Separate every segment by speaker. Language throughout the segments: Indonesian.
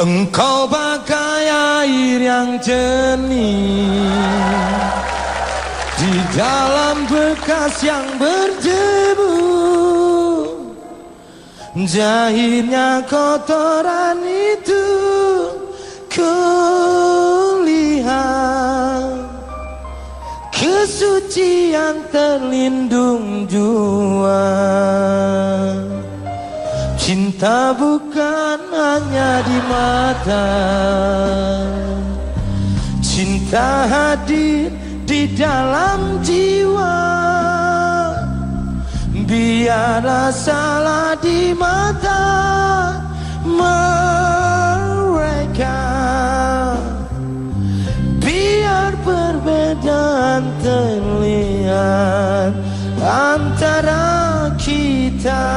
Speaker 1: Engkau bagai air yang jernih di dalam bekas yang berdebu. Jahitnya kotoran itu kulihat, kesucian terlindung jua. Cinta bukan hanya di mata, cinta hadir di dalam jiwa. Biarlah salah di mata mereka, biar perbedaan terlihat antara kita.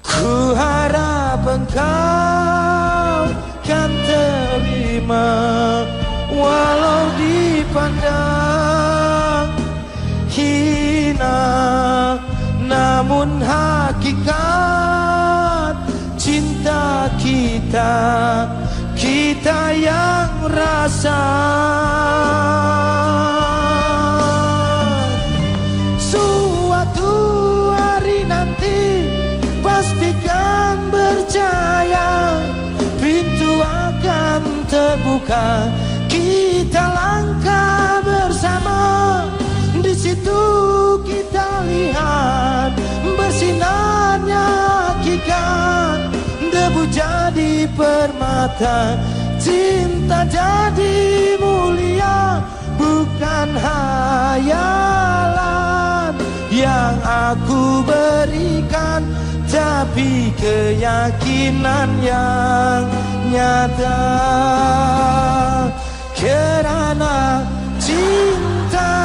Speaker 1: Ku harap engkau kan terima, walau dipandang hina, namun hakikat cinta kita, kita yang rasa. Suatu hari nanti pastikan percaya, pintu akan terbuka, kita langkah bersama. Di situ kita lihat bersinarnya hakikat, debu jadi permata, cinta jadi mulia, bukan hayalan yang aku berikan, tapi keyakinan yang nyata. Kerana cinta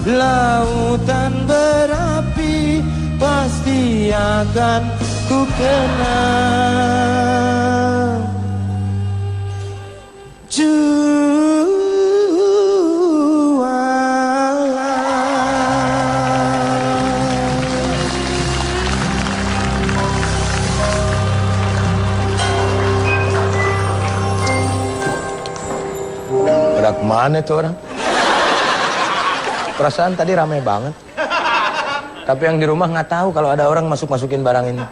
Speaker 1: lautan berapi, pasti akan ku kenal.
Speaker 2: Udah kemana tuh orang? Perasaan tadi ramai banget. Tapi yang di rumah nggak tahu kalau ada orang masukin barang ini.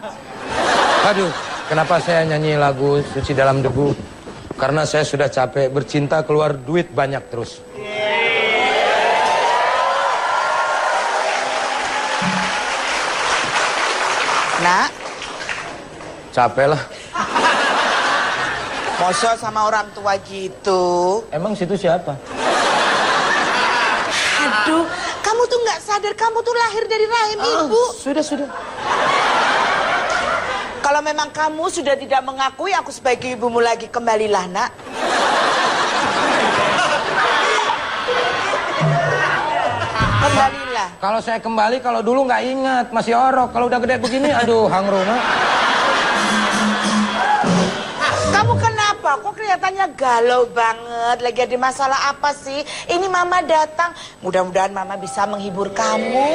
Speaker 2: Aduh, kenapa saya nyanyi lagu Suci Dalam Debu? Karena saya sudah capek bercinta, keluar duit banyak terus.
Speaker 3: Nak,
Speaker 2: Capek lah.
Speaker 3: masa sama orang tua gitu?
Speaker 2: Emang situ siapa?
Speaker 3: Aduh, kamu tuh nggak sadar kamu tuh lahir dari rahim ibu.
Speaker 2: Sudah.
Speaker 3: Kalau memang kamu sudah tidak mengakui aku sebagai ibumu lagi, kembalilah nak. Kembalilah.
Speaker 2: Kalau saya kembali, kalau dulu nggak ingat, masih orok. Kalau udah gede begini, aduh, hangrona.
Speaker 3: Kamu kenapa? Kok kelihatannya galau banget? Lagi ada masalah apa sih? Ini mama datang. Mudah-mudahan mama bisa menghibur kamu.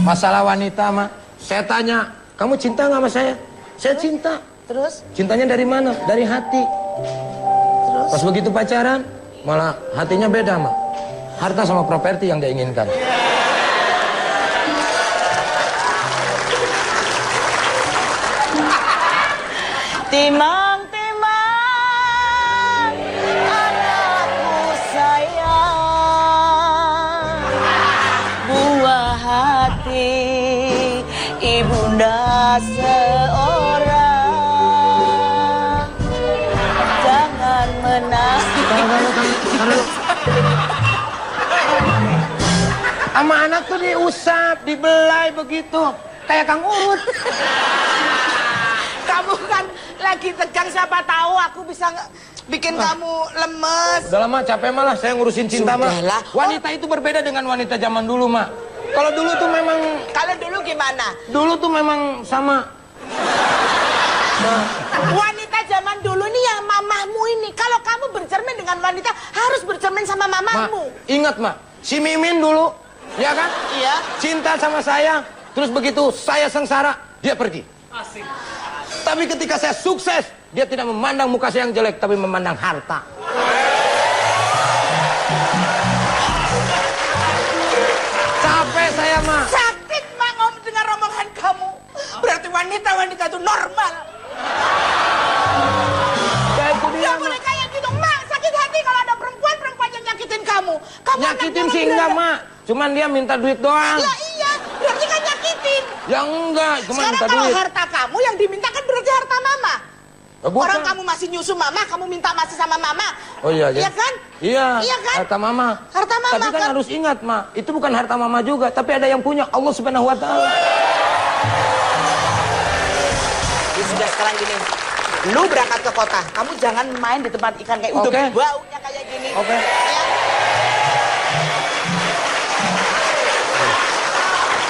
Speaker 2: Masalah wanita, Mak. Saya tanya, kamu cinta nggak sama saya? Saya cinta.
Speaker 3: Terus?
Speaker 2: Cintanya dari mana? Dari hati.
Speaker 3: Terus?
Speaker 2: Pas begitu pacaran, malah hatinya beda, Mak. Harta sama properti yang dia inginkan.
Speaker 3: Timang-timang anakku sayang, buah hati ibunda seorang, jangan menangis.
Speaker 2: Sama anak tuh diusap, dibelai begitu, kayak Kang Urut.
Speaker 3: Kamu kan lagi tegang, siapa tahu aku bisa bikin kamu lemes.
Speaker 2: Udah lama capek malah saya ngurusin cinta, Mak.
Speaker 3: Sudahlah.
Speaker 2: Wanita itu berbeda dengan wanita zaman dulu, Mak. Kalau dulu tuh memang...
Speaker 3: Kalau dulu gimana?
Speaker 2: Dulu tuh memang sama.
Speaker 3: Wanita zaman dulu ini yang mamahmu ini. Kalau kamu bercermin dengan wanita, harus bercermin sama
Speaker 2: Mak,
Speaker 3: mamahmu.
Speaker 2: ingat, Mak. Si Mimin dulu, ya kan?
Speaker 3: Iya.
Speaker 2: Cinta sama saya. Terus begitu saya sengsara, dia pergi.
Speaker 4: Asik.
Speaker 2: Tapi ketika saya sukses, dia tidak memandang muka saya yang jelek, tapi memandang harta. Capek saya, Ma.
Speaker 3: Sakit, Mak, ngomong dengar omongan kamu. Berarti wanita-wanita itu normal.
Speaker 2: Ya itu dia,
Speaker 3: Gak
Speaker 2: Ma.
Speaker 3: boleh kayak gitu, Mak. Sakit hati kalau ada perempuan yang nyakitin kamu. Kamu
Speaker 2: Nyakitin
Speaker 3: anaknya
Speaker 2: sih enggak, Ma. Cuman dia minta duit doang.
Speaker 3: Ya iya, berarti kan nyakitin.
Speaker 2: Ya enggak, cuma
Speaker 3: Sekarang
Speaker 2: minta
Speaker 3: kalau
Speaker 2: duit.
Speaker 3: harta kamu yang diminta kan berarti harta mama.
Speaker 2: Bukan.
Speaker 3: Orang kamu masih nyusu mama, kamu minta masih sama mama.
Speaker 2: Oh iya,
Speaker 3: Iya kan?
Speaker 2: Iya,
Speaker 3: Iya kan?
Speaker 2: harta mama.
Speaker 3: Harta mama
Speaker 2: Tapi kan
Speaker 3: kan?
Speaker 2: harus ingat, Ma, itu bukan harta mama juga, tapi ada yang punya Allah Subhanahu wa taala.
Speaker 3: Ya sudah sekarang gini. Lu berangkat ke kota, kamu jangan main di tempat ikan kayak udah
Speaker 2: Oke.
Speaker 3: baunya kayak gini.
Speaker 2: Oke.
Speaker 3: Ya.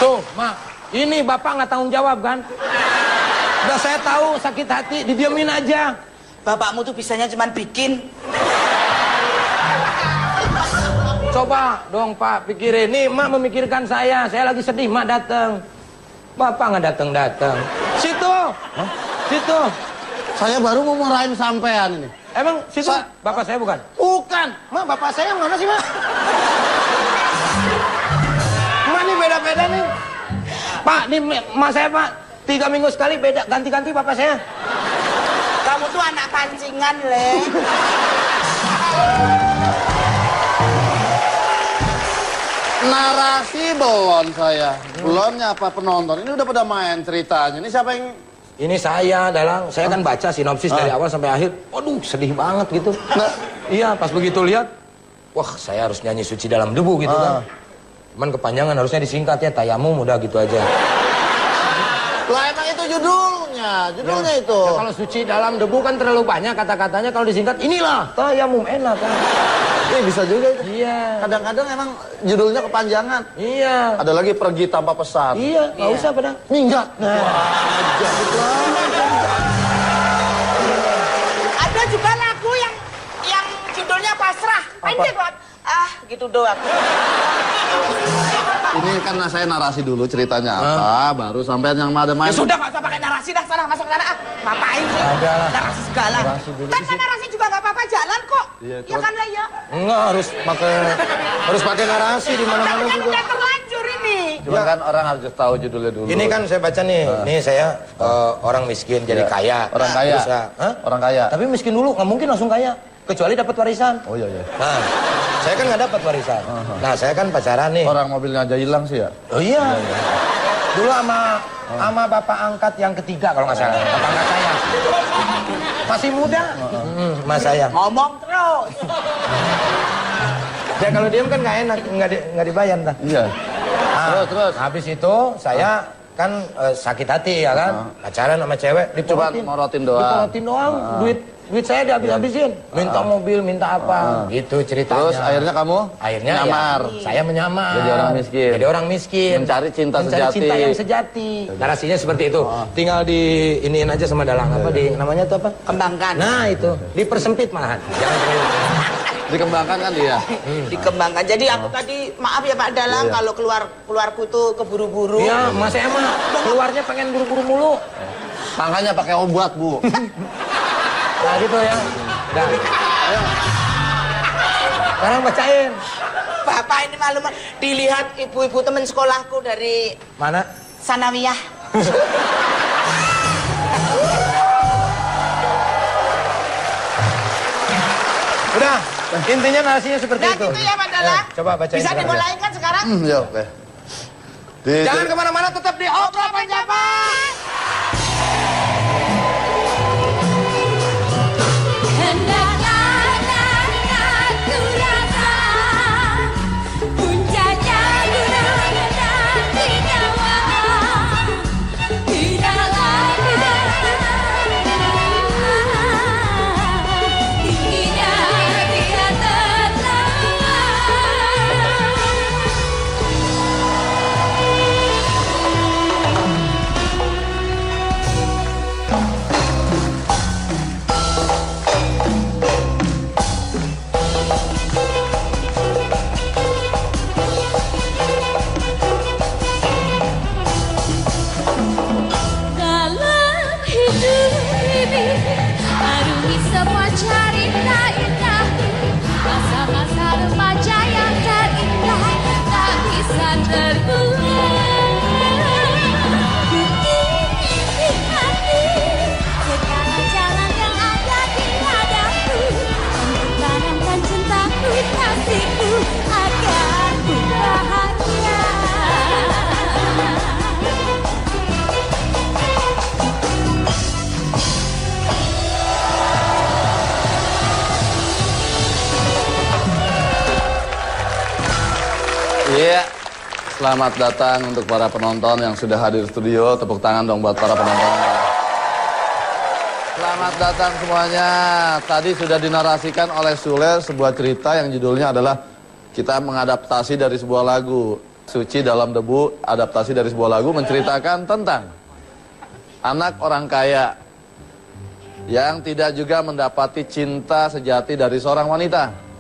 Speaker 2: Tuh, Ma, ini Bapak nggak tanggung jawab kan? Udah saya tahu sakit hati, didiamin aja.
Speaker 3: Bapakmu tuh bisanya cuma bikin.
Speaker 2: Coba dong Pak pikirin, nih Mak memikirkan saya lagi sedih, Mak datang. Bapak nggak datang. Situ, situ.
Speaker 5: Saya baru mau marahin sampean ini.
Speaker 2: Emang situ Bapak saya bukan?
Speaker 5: Bukan.
Speaker 2: Mak, Bapak saya yang mana sih, Mak? Mak, ini beda-beda nih. Pak, nih Mak saya, Pak. 3 minggu sekali beda, ganti-ganti Bapak saya.
Speaker 3: Kamu tuh anak pancingan, Le.
Speaker 5: Narasi bawaan saya. Belum nyapa penonton. Ini udah pada main ceritanya. Ini siapa yang...
Speaker 2: Ini saya, Dalang. Saya kan baca sinopsis dari awal sampai akhir. Waduh, sedih banget gitu.
Speaker 5: Nah.
Speaker 2: Iya, pas begitu lihat, wah, saya harus nyanyi suci dalam debu gitu kan. Cuman kepanjangan, harusnya disingkat ya, tayamum udah gitu aja.
Speaker 5: Lah emang itu judulnya itu.
Speaker 2: Ya, kalau suci dalam debu kan terlalu banyak kata-katanya, kalau disingkat inilah tayamum, enak kan.
Speaker 5: Ini bisa juga itu.
Speaker 2: Iya.
Speaker 5: Kadang-kadang emang judulnya kepanjangan.
Speaker 2: Iya.
Speaker 5: Ada lagi pergi tanpa pesan.
Speaker 2: Iya, nggak usah padahal.
Speaker 5: Minggat.
Speaker 3: Ada juga lagu yang judulnya pasrah. Pendek banget. Ah, gitu doang.
Speaker 5: Ini kan saya narasi dulu ceritanya apa, baru sampai yang ada main.
Speaker 3: Ya sudah, nggak usah pakai narasi dah, sana masuk ke sana. Ah, ngapain sih?
Speaker 2: Ada lah.
Speaker 3: Narasi segala.
Speaker 2: Narasi dulu
Speaker 3: Tanpa
Speaker 2: di situ.
Speaker 3: narasi juga nggak apa-apa, jalan kok.
Speaker 5: Iya,
Speaker 3: Ya kan, Le, ya?
Speaker 2: Enggak, harus pakai narasi di mana-mana
Speaker 3: Kan
Speaker 2: juga.
Speaker 3: udah terlanjur ini.
Speaker 5: Cuma kan orang harus tahu judulnya dulu.
Speaker 2: Ini kan saya baca nih, nih saya orang miskin jadi kaya.
Speaker 5: Orang kaya.
Speaker 2: Terus, hah?
Speaker 5: Orang kaya.
Speaker 2: Tapi miskin dulu, nggak mungkin langsung kaya. Kecuali dapat warisan.
Speaker 5: Oh iya iya.
Speaker 2: Nah, saya kan nggak dapat warisan. Nah, saya kan pacaran nih.
Speaker 5: Orang mobilnya aja hilang sih ya.
Speaker 2: Oh iya. Dulu sama bapak angkat yang ketiga kalau nggak salah. Bapak angkat saya. Masih muda. Mas saya.
Speaker 3: Ngomong terus.
Speaker 2: Ya kalau diem kan nggak enak, nggak dibayar dah.
Speaker 5: Iya.
Speaker 2: Nah,
Speaker 5: Terus.
Speaker 2: habis itu saya kan sakit hati ya kan. Pacaran sama cewek
Speaker 5: Cuma morotin doang.
Speaker 2: Diporotin doang. Duit saya dihabis-habisin. Minta mobil, minta apa. Gitu ceritanya.
Speaker 5: Terus akhirnya kamu
Speaker 2: Akhirnya
Speaker 5: nyamar.
Speaker 2: ya, saya menyamar.
Speaker 5: Jadi orang miskin.
Speaker 2: Jadi orang miskin.
Speaker 5: Mencari cinta sejati.
Speaker 2: cinta yang sejati. Narasinya seperti itu. Tinggal di iniin aja sama Dalang apa di namanya itu apa?
Speaker 3: Kembangkan.
Speaker 2: Nah itu dipersempit malahan. Jangan terlalu.
Speaker 5: Dikembangkan kan dia.
Speaker 3: Dikembangkan. Jadi aku tadi maaf ya Pak Dalang kalau keluarku tuh keburu-buru.
Speaker 2: Iya, Mas saya mah keluarnya pengen buru-buru mulu.
Speaker 5: Makanya pakai obat, Bu.
Speaker 2: Nah gitu ya. Dah. Ayo. Sekarang bacain.
Speaker 3: Bapak ini malu dilihat ibu-ibu teman sekolahku dari
Speaker 2: Mana?
Speaker 3: Sanawiyah.
Speaker 2: Udah. Intinya narasinya seperti
Speaker 3: Nah
Speaker 2: itu.
Speaker 3: gitu ya Pak Dalang.
Speaker 2: Coba bacain.
Speaker 3: Bisa
Speaker 2: sekarang.
Speaker 3: dimulai kan sekarang?
Speaker 5: Ya oke.
Speaker 2: Jangan kemana-mana, tetap di Obrol Penjabat.
Speaker 5: Selamat datang untuk para penonton yang sudah hadir studio. Tepuk tangan dong buat para penonton. Selamat datang semuanya. Tadi sudah dinarasikan oleh Sule sebuah cerita yang judulnya adalah kita mengadaptasi dari sebuah lagu. Suci dalam Debu, adaptasi dari sebuah lagu menceritakan tentang anak orang kaya yang tidak juga mendapati cinta sejati dari seorang wanita.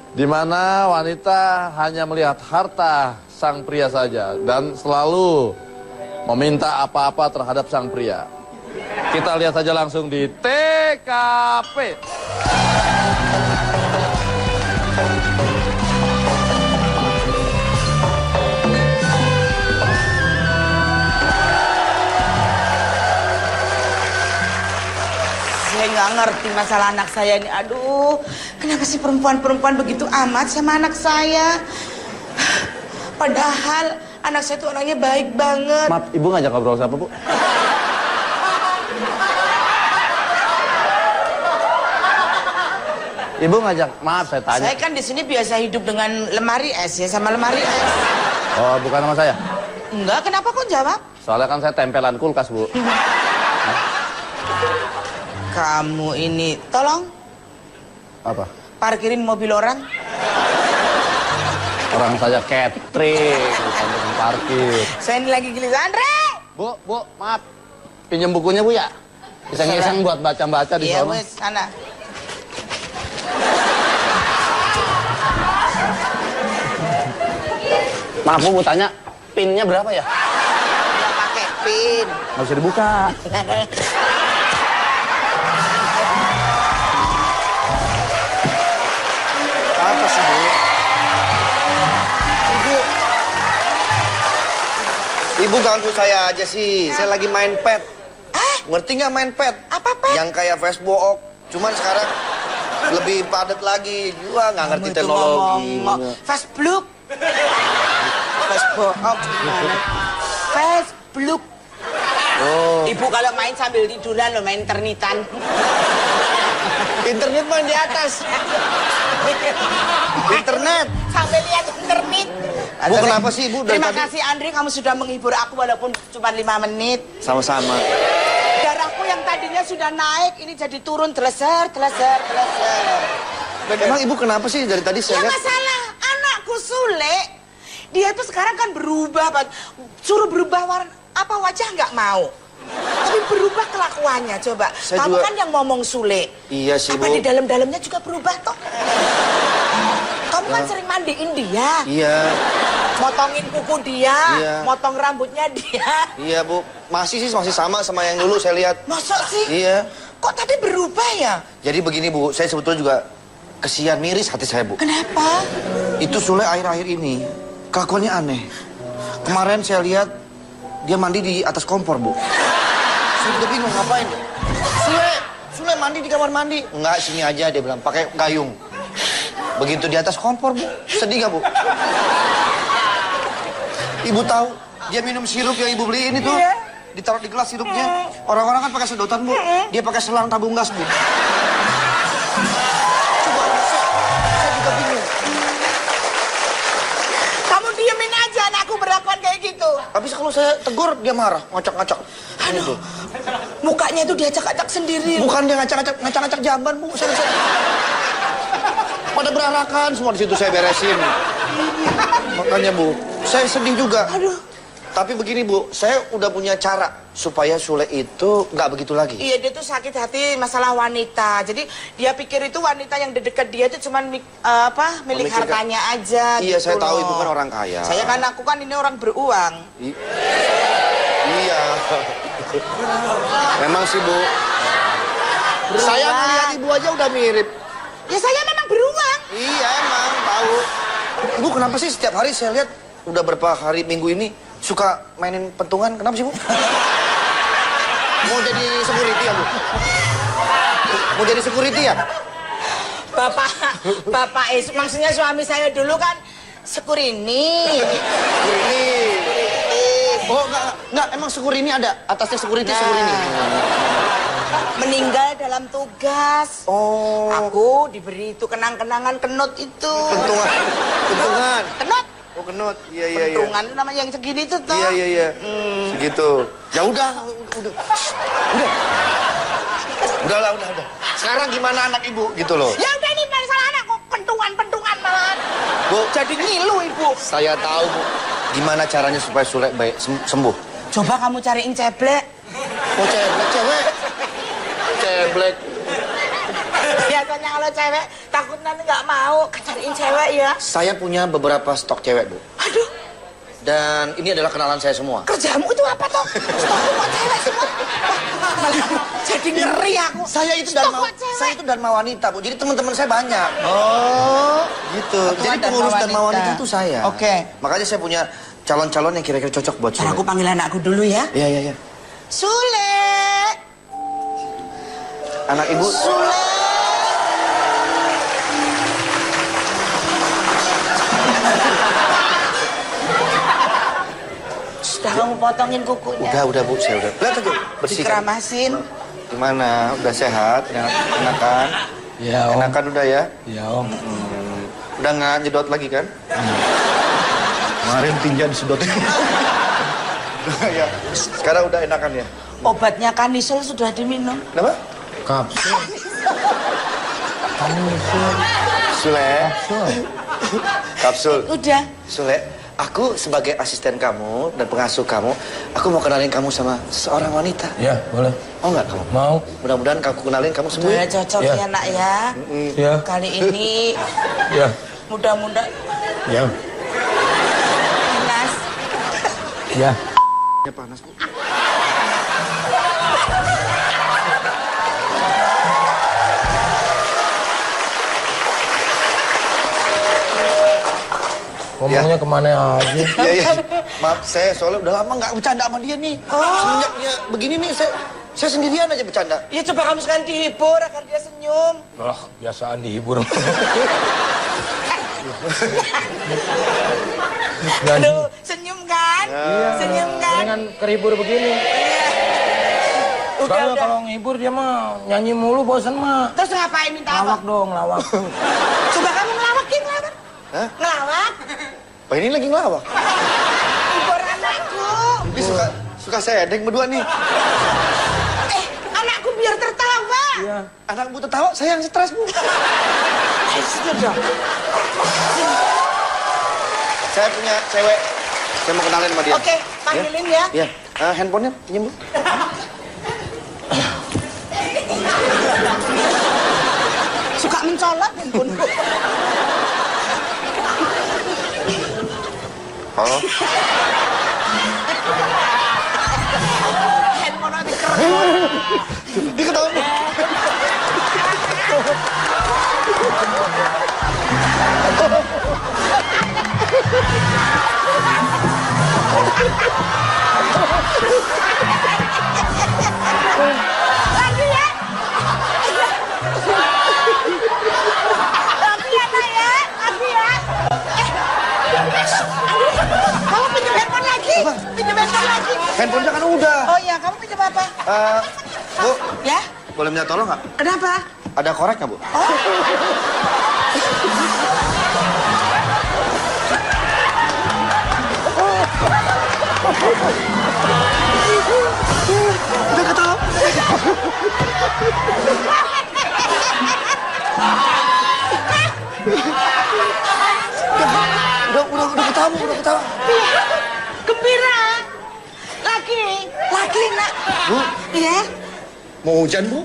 Speaker 5: Di mana wanita hanya melihat harta sang pria saja dan selalu meminta apa-apa terhadap sang pria. Kita lihat saja langsung di TKP.
Speaker 3: Saya nggak ngerti masalah anak saya ini. Aduh, kenapa sih perempuan-perempuan begitu amat sama anak saya? Padahal anak saya tuh orangnya baik banget.
Speaker 5: Maaf, ibu ngajak ngobrol siapa, Bu? Ibu ngajak, maaf saya tanya.
Speaker 3: Saya kan di sini biasa hidup dengan lemari es ya, sama lemari es.
Speaker 5: Oh, bukan sama saya?
Speaker 3: Enggak, kenapa kok jawab?
Speaker 5: Soalnya kan saya tempelan kulkas, Bu.
Speaker 3: Kamu ini, tolong
Speaker 5: Apa?
Speaker 3: parkirin mobil orang.
Speaker 5: Orang saja catering, bukan tukang parkir.
Speaker 3: Saya ini lagi gelisah. Andre!
Speaker 5: Bu, maaf. Pinjam bukunya, Bu, ya? Iseng-iseng buat baca-baca di
Speaker 3: Iya,
Speaker 5: sana.
Speaker 3: wes, sana.
Speaker 5: Maaf, Bu, tanya. Pinnya berapa ya?
Speaker 3: Nggak pakai pin.
Speaker 5: Nggak bisa dibuka.
Speaker 1: Apa sih, Bu? Ibu ganggu saya aja sih. Saya lagi main pet. Ngerti nggak main pet?
Speaker 3: Apa pet?
Speaker 1: Yang kayak Facebook. Cuman sekarang lebih padat lagi. Gua nggak ngerti
Speaker 3: Kamu itu
Speaker 1: teknologi.
Speaker 3: ngomong, Facebook. Facebook. Oh, gimana? Facebook.
Speaker 1: Oh.
Speaker 3: Ibu kalau main sambil tiduran loh, main internetan.
Speaker 1: Internet main di atas. Internet.
Speaker 3: Sambil lihat internet.
Speaker 1: Bu, kenapa sih, Bu? Dari
Speaker 3: Terima
Speaker 1: tadi-
Speaker 3: kasih Andre, kamu sudah menghibur aku walaupun cuma 5 menit.
Speaker 1: Sama-sama.
Speaker 3: Darahku yang tadinya sudah naik, ini jadi turun, teleser.
Speaker 1: Emang Ibu kenapa sih dari tadi
Speaker 3: Ya
Speaker 1: saya lihat?
Speaker 3: masalah, anakku Sule, dia tuh sekarang kan berubah, suruh berubah warna, apa wajah nggak mau. Tapi berubah kelakuannya, coba.
Speaker 1: Saya
Speaker 3: Kamu
Speaker 1: juga-
Speaker 3: kan yang ngomong Sule.
Speaker 1: Iya sih,
Speaker 3: Apa
Speaker 1: Bu.
Speaker 3: di dalam-dalamnya juga berubah toh? Kamu kan sering mandiin dia,
Speaker 1: Iya,
Speaker 3: motongin kuku dia,
Speaker 1: Iya.
Speaker 3: motong rambutnya dia.
Speaker 1: iya, Bu. Masih sama sama yang dulu saya lihat.
Speaker 3: Masa sih?
Speaker 1: Iya.
Speaker 3: Kok tapi berubah ya?
Speaker 1: Jadi begini, Bu, saya sebetulnya juga kesian, miris hati saya, Bu.
Speaker 3: Kenapa?
Speaker 1: Itu Sule akhir-akhir ini kelakuannya aneh. Kemarin saya lihat dia mandi di atas kompor, Bu. Saya juga bingung ngapain. Sule mandi di kamar mandi. Enggak, sini aja dia bilang, pakai gayung. Begitu di atas kompor, Bu. Sedih gak, Bu? Ibu tahu, dia minum sirup yang Ibu beli ini tuh.
Speaker 3: Iya.
Speaker 1: Ditaruh di gelas sirupnya. Orang-orang kan pakai sedotan, Bu. Dia pakai selang tabung gas, Bu. Coba, saya juga bingung.
Speaker 3: Kamu diemin aja anakku berlakuan kayak gitu.
Speaker 1: Habis kalau saya tegur, dia marah, ngacak-ngacak.
Speaker 3: Aduh, mukanya itu diacak-acak sendiri.
Speaker 1: Bukan dia ngacak-ngacak jamban, Bu. Saya... Pada berantakan semua di situ saya beresin. Makanya, Bu, saya sedih juga.
Speaker 3: Aduh.
Speaker 1: Tapi begini, Bu, saya udah punya cara supaya Sule itu nggak begitu lagi.
Speaker 3: Iya, dia tuh sakit hati masalah wanita. Jadi dia pikir itu wanita yang di dekat dia itu cuma milik
Speaker 1: Memikirkan-
Speaker 3: hartanya aja.
Speaker 1: Iya,
Speaker 3: gitu
Speaker 1: saya tahu
Speaker 3: loh.
Speaker 1: Ibu kan orang kaya.
Speaker 3: Saya kan aku kan ini orang beruang.
Speaker 1: Iya. Memang sih, Bu. Saya melihat Ibu aja udah mirip.
Speaker 3: Ya saya memang beruang.
Speaker 1: Iya, emang tahu. Ibu kenapa sih setiap hari saya lihat udah berapa hari minggu ini suka mainin pentungan? Kenapa sih, Bu? Mau jadi security ya, Bu? Mau jadi security ya?
Speaker 3: Bapak maksudnya suami saya dulu kan Sekurini.
Speaker 1: Oh, enggak, emang Sekurini ada? Atasnya security, Sekurini.
Speaker 3: Meninggal dalam tugas.
Speaker 1: Oh.
Speaker 3: Aku diberi itu kenang-kenangan kenut itu.
Speaker 1: Pentungan.
Speaker 3: Kenut.
Speaker 1: Oh kenut, iya.
Speaker 3: Pentungan itu namanya yang segini tuh toh.
Speaker 1: Iya. Segitu. Ya udah. Udahlah. Sekarang gimana anak ibu gitu loh?
Speaker 3: Ya udah ini masalah anak kok pentungan malahan.
Speaker 1: Bu,
Speaker 3: Jadi ngilu ibu.
Speaker 1: saya tahu bu. Gimana caranya supaya Sule baik sembuh?
Speaker 3: Coba kamu cariin ceblek.
Speaker 1: Oh cewek. Ceblek.
Speaker 3: Biasanya kalau cewek takut nanti nggak mau, cariin cewek ya.
Speaker 1: Saya punya beberapa stok cewek bu.
Speaker 3: Aduh,
Speaker 1: Dan ini adalah kenalan saya semua.
Speaker 3: kerjamu itu apa toh? Stok buat cewek semua. Jadi ngeri aku.
Speaker 1: Saya itu Dharma Wanita bu. Jadi teman-teman saya banyak.
Speaker 3: Oh,
Speaker 1: Gitu.
Speaker 3: Ketua
Speaker 1: Jadi pengurus Dharma Wanita itu saya.
Speaker 3: Oke.
Speaker 1: Makanya saya punya calon-calon yang kira-kira cocok buat
Speaker 3: Ntar
Speaker 1: Sule.
Speaker 3: aku panggil anakku dulu ya.
Speaker 1: Iya.
Speaker 3: Sule.
Speaker 1: Anak ibu.
Speaker 3: Sule. Sudah kamu potongin kukunya.
Speaker 1: Udah bu, saya udah. Lihat aja, bersihkan.
Speaker 3: Dikeramasin.
Speaker 1: Gimana? Udah sehat? Enakan?
Speaker 2: Ya om.
Speaker 1: Enakan udah ya?
Speaker 2: Ya om.
Speaker 1: Udah nggak nyedot lagi kan? Kemarin tinja disedot. Ya. Sekarang udah enakan ya?
Speaker 3: Obatnya Kanisol sudah diminum.
Speaker 1: Kenapa?
Speaker 2: Kapsul.
Speaker 1: Sule. Kapsul.
Speaker 3: Udah.
Speaker 1: Sule, aku sebagai asisten kamu dan pengasuh kamu, aku mau kenalin kamu sama seorang wanita.
Speaker 2: Ya boleh.
Speaker 1: Mau nggak kamu?
Speaker 2: Mau.
Speaker 1: Mudah-mudahan aku kenalin kamu sembuh.
Speaker 3: Udah cocok
Speaker 2: Ya.
Speaker 3: ya nak ya.
Speaker 2: Ya.
Speaker 3: Kali ini
Speaker 2: Ya.
Speaker 3: mudah-mudahan
Speaker 2: Ya.
Speaker 3: panas.
Speaker 2: Ya.
Speaker 1: Ya panas bu.
Speaker 2: Ngomongnya kemana aja?
Speaker 1: Iya. Maaf, saya soalnya udah lama nggak bercanda sama dia nih. Semenjak dia begini nih, saya sendirian aja bercanda.
Speaker 3: Ya coba kamu sekalian dihibur agar dia senyum.
Speaker 2: Wah, biasaan dihibur.
Speaker 3: Aduh, senyum kan? Senyum kan?
Speaker 2: Dengan keribur begini.
Speaker 3: Udah,
Speaker 2: Soalnya
Speaker 3: udah.
Speaker 2: kalau ngibur dia mah nyanyi mulu bosan mah.
Speaker 3: Terus ngapain minta
Speaker 2: Lawak
Speaker 3: apa?
Speaker 2: dong, lawak.
Speaker 3: Coba kamu ngelawakin, ngelawak.
Speaker 1: Hah?
Speaker 3: Ngelawak?
Speaker 1: Pak ini lagi ngelawak.
Speaker 3: Hibur anakku.
Speaker 1: Ini suka saya deng berdua nih.
Speaker 3: Anakku biar tertawa.
Speaker 2: Iya.
Speaker 1: Anak bu tertawa, saya yang stres bu.
Speaker 3: Sini dong.
Speaker 1: Saya punya cewek, saya mau kenalin sama dia.
Speaker 3: Oke, panggilin ya.
Speaker 1: Iya. Handphonenya pinjam bu.
Speaker 3: Suka mencolok handphoneku.
Speaker 1: Halo.
Speaker 3: Handphone nanti keren.
Speaker 1: Dia ketawa bu.
Speaker 3: Lagi ya. Lagi ya, Nak ya. Lagi ya. Kamu pinjam handphone lagi? Pinjam handphone lagi?
Speaker 1: Handphonenya kan udah.
Speaker 3: Oh iya, kamu pinjam apa?
Speaker 1: Bu,
Speaker 3: Ya?
Speaker 1: boleh minta tolong nggak?
Speaker 3: Kenapa?
Speaker 1: Ada korek nggak bu? Udah ketawa. Udah ketawa, udah ketawa.
Speaker 3: Gembira. Lagi nak.
Speaker 1: Bu,
Speaker 3: Iya.
Speaker 1: mau hujan bu?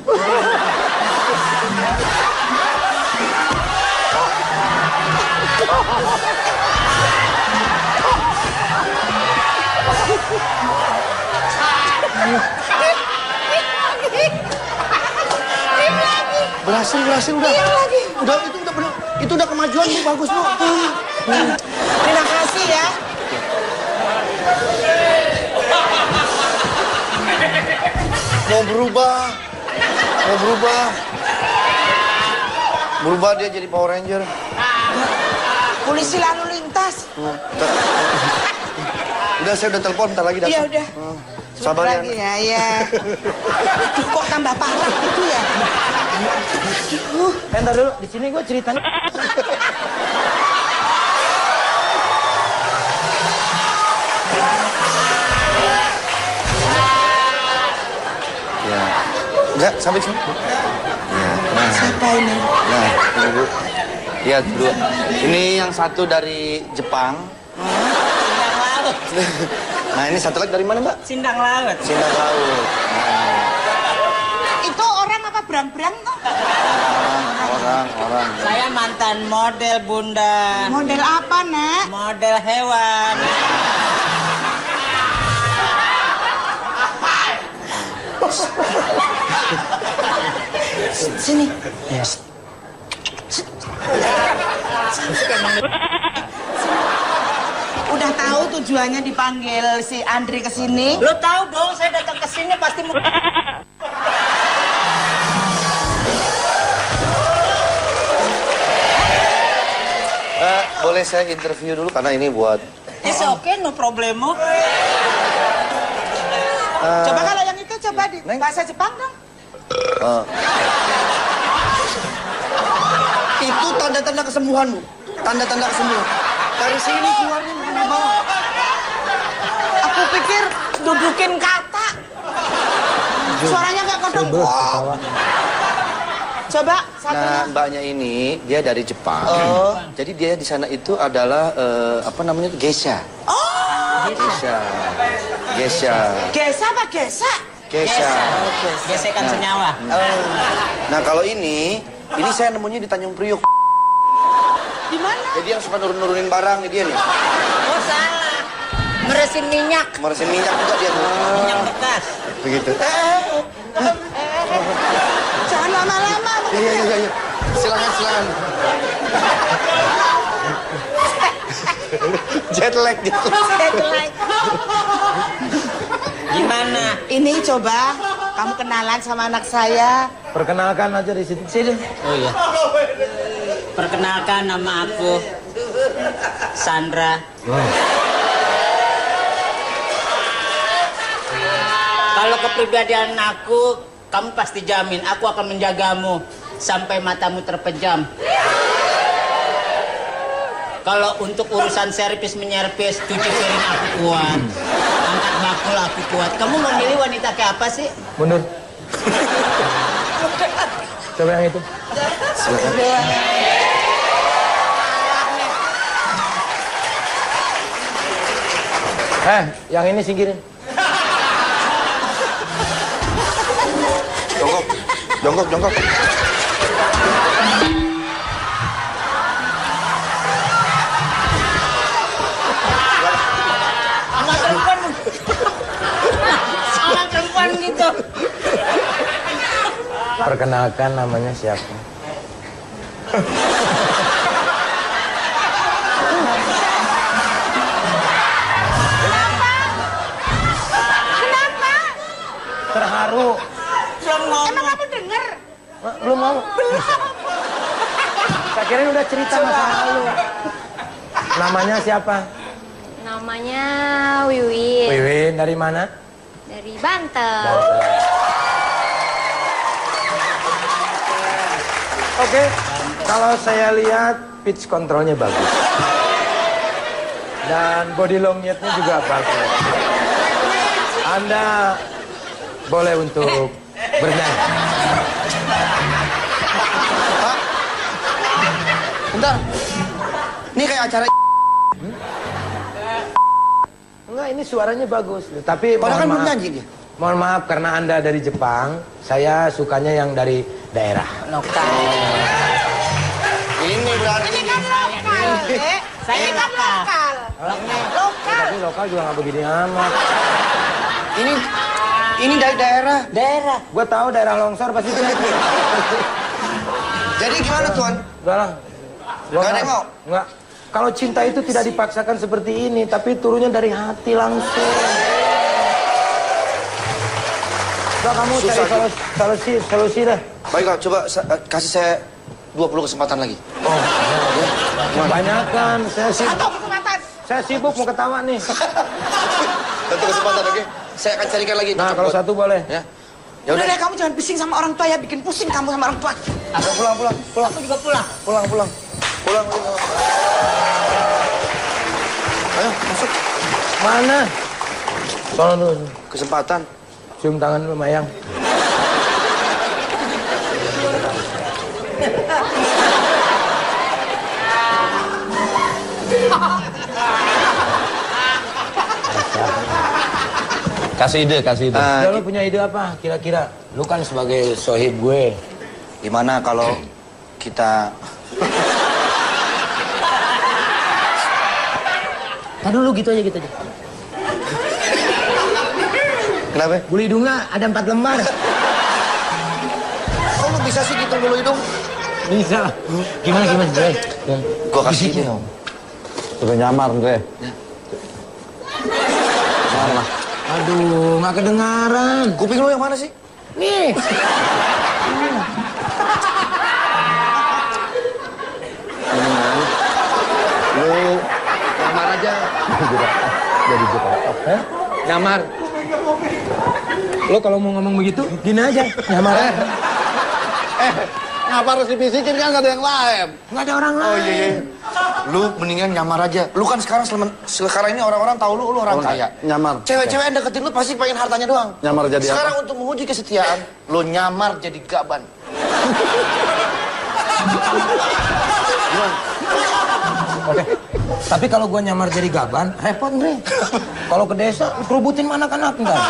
Speaker 1: Berhasil udah.
Speaker 3: Iya lagi.
Speaker 1: Udah itu udah bener. Itu udah kemajuan bu, bagus bu.
Speaker 3: Terima kasih ya.
Speaker 1: Mau berubah dia jadi Power Ranger.
Speaker 3: Polisi lalu lintas.
Speaker 1: Udah saya udah telepon, ntar lagi datang.
Speaker 3: Iya udah.
Speaker 1: Sabar ya.
Speaker 3: Lagi ya, ya. Aduh, kok tambah parah gitu ya?
Speaker 2: Entar dulu, di sini gue ceritanya.
Speaker 1: Enggak, sampai sini.
Speaker 3: Siapa ini?
Speaker 1: Nah, ini Bu. Lihat dulu. Ini yang satu dari Jepang.
Speaker 3: Sindang laut.
Speaker 1: Nah, ini satu lagi dari mana, Mbak?
Speaker 3: Sindang laut.
Speaker 1: Sindang Laut.
Speaker 3: Itu orang apa berang-berang tuh?
Speaker 1: Orang.
Speaker 4: Saya mantan model, Bunda.
Speaker 3: Model apa, Nek?
Speaker 4: Model hewan.
Speaker 3: Sini. Udah tahu tujuannya dipanggil si Andri ke sini?
Speaker 4: Lo tahu dong, saya datang ke sini pasti mau...
Speaker 1: Boleh saya interview dulu karena ini buat
Speaker 4: It's okay, no problemo.
Speaker 3: Coba kalau yang itu coba di
Speaker 1: Neng.
Speaker 3: bahasa Jepang dong.
Speaker 1: itu tanda-tanda kesembuhan, Bu. Tanda-tanda kesembuhan. Dari sini keluarnya dari bawah.
Speaker 3: Aku pikir dudukin kata. Suaranya nggak kodong. Wow. Coba satunya.
Speaker 1: Nah, mbaknya ini dia dari Jepang. Jadi dia di sana itu adalah apa namanya itu geisha.
Speaker 3: Oh.
Speaker 1: Geisha. Geisha.
Speaker 3: Gesa apa gesa?
Speaker 1: Geisha.
Speaker 4: Gesekan senyawa.
Speaker 1: Nah, kalau ini saya nemunya di Tanjung Priok.
Speaker 3: Di mana?
Speaker 1: Jadi yang suka nurunin barang dia nih.
Speaker 4: Oh, salah. Meresin minyak.
Speaker 1: Meresin minyak juga dia.
Speaker 4: Minyak bekas.
Speaker 1: Begitu.
Speaker 3: Jangan lama-lama.
Speaker 1: Iya. Silakan. Jet lag.
Speaker 4: Gimana?
Speaker 3: Ini coba kamu kenalan sama anak saya.
Speaker 2: Perkenalkan aja di situ. Sini.
Speaker 4: Oh iya. Perkenalkan, nama aku Sandra. Kalau kepribadian aku, kamu pasti jamin aku akan menjagamu sampai matamu terpejam. Kalau untuk urusan servis menyervis, cuci piring aku kuat, angkat bakul aku kuat. Kamu memilih wanita kayak apa sih?
Speaker 2: Mundur. Coba yang itu. Yang ini singkirin.
Speaker 1: Jongkok.
Speaker 4: Anak perempuan gitu.
Speaker 2: Perkenalkan namanya siapa?
Speaker 3: Kenapa?
Speaker 2: Terharu.
Speaker 3: Emang kamu denger?
Speaker 2: Belum mau. Saya kira udah cerita masa lalu. Namanya siapa?
Speaker 6: Namanya Wiwin.
Speaker 2: Wiwin dari mana?
Speaker 6: Dari Banten.
Speaker 2: Oke. Kalau saya lihat pitch controlnya bagus. Dan body longnya juga bagus. Anda boleh untuk bernyanyi.
Speaker 1: Pak. Bentar. Ini kayak acara
Speaker 2: Enggak, ini suaranya bagus. Tapi
Speaker 1: padahal kan
Speaker 2: mohon
Speaker 1: belum
Speaker 2: maaf.
Speaker 1: nyanyi dia.
Speaker 2: Mohon maaf karena Anda dari Jepang, saya sukanya yang dari daerah.
Speaker 4: Lokal.
Speaker 1: Ini berarti
Speaker 3: Ini kan lokal, Dek.
Speaker 4: Saya
Speaker 3: Ini kan
Speaker 4: lokal.
Speaker 3: lokal.
Speaker 2: Tapi lokal juga nggak begini amat.
Speaker 1: ini dari daerah.
Speaker 4: Daerah.
Speaker 2: Gue tahu daerah longsor pasti itu.
Speaker 1: Jadi gimana, Tuan?
Speaker 2: Enggak lah. Gua
Speaker 1: Nggak ada yang mau?
Speaker 2: Enggak. Kalau cinta itu tidak dipaksakan seperti ini, tapi turunnya dari hati langsung. Coba kamu
Speaker 1: Susah,
Speaker 2: cari solusi dah.
Speaker 1: Baiklah, coba kasih saya 20 kesempatan lagi.
Speaker 2: Kebanyakan,
Speaker 3: Satu kesempatan.
Speaker 2: saya sibuk mau ketawa nih.
Speaker 1: Satu kesempatan, oke? Saya akan carikan lagi.
Speaker 2: Nah, kalau satu boleh.
Speaker 1: Ya. Ya
Speaker 3: Udah
Speaker 1: udah.
Speaker 3: deh, kamu jangan bising sama orang tua ya. Bikin pusing kamu sama orang tua.
Speaker 1: Pulang.
Speaker 4: Aku juga pulang.
Speaker 1: Pulang. Ayo, masuk.
Speaker 2: Mana? Sono dulu.
Speaker 1: Kesempatan.
Speaker 2: Cium tangan dulu, Mayang. Kasih ide.
Speaker 1: Ah,
Speaker 2: Lu punya ide apa kira-kira? Lu kan sebagai sohib gue.
Speaker 1: Gimana kalau kita...
Speaker 2: Tadi dulu gitu aja.
Speaker 1: Kenapa?
Speaker 2: Bulu hidungnya ada 4 lembar.
Speaker 1: Kok lu bisa sih gitu bulu hidung?
Speaker 2: Bisa. Gimana Dre?
Speaker 1: Gua kasih ini dong.
Speaker 5: Sudah nyamar, Andre.
Speaker 2: Aduh, nggak kedengaran.
Speaker 1: Kuping lu yang mana sih?
Speaker 2: Nih.
Speaker 1: Lu nyamar aja.
Speaker 5: Jadi gitu.
Speaker 2: Nyamar. Lo kalau mau ngomong begitu, gini aja. Nyamar.
Speaker 5: Ngapa harus dibisikin kan gak ada yang lain?
Speaker 2: Nggak ada orang lain.
Speaker 1: Oh iya. Lu mendingan nyamar aja. Lu kan sekarang ini orang-orang tahu lu orang kaya.
Speaker 5: Nyamar.
Speaker 1: Cewek-cewek yang deketin lu pasti pengen hartanya doang.
Speaker 5: Nyamar jadi apa?
Speaker 1: Sekarang untuk menguji kesetiaan, lu nyamar jadi gaban.
Speaker 2: Oke. Tapi kalau gua nyamar jadi gaban, repot Bre. Kalau ke desa, kerubutin mana anak enggak?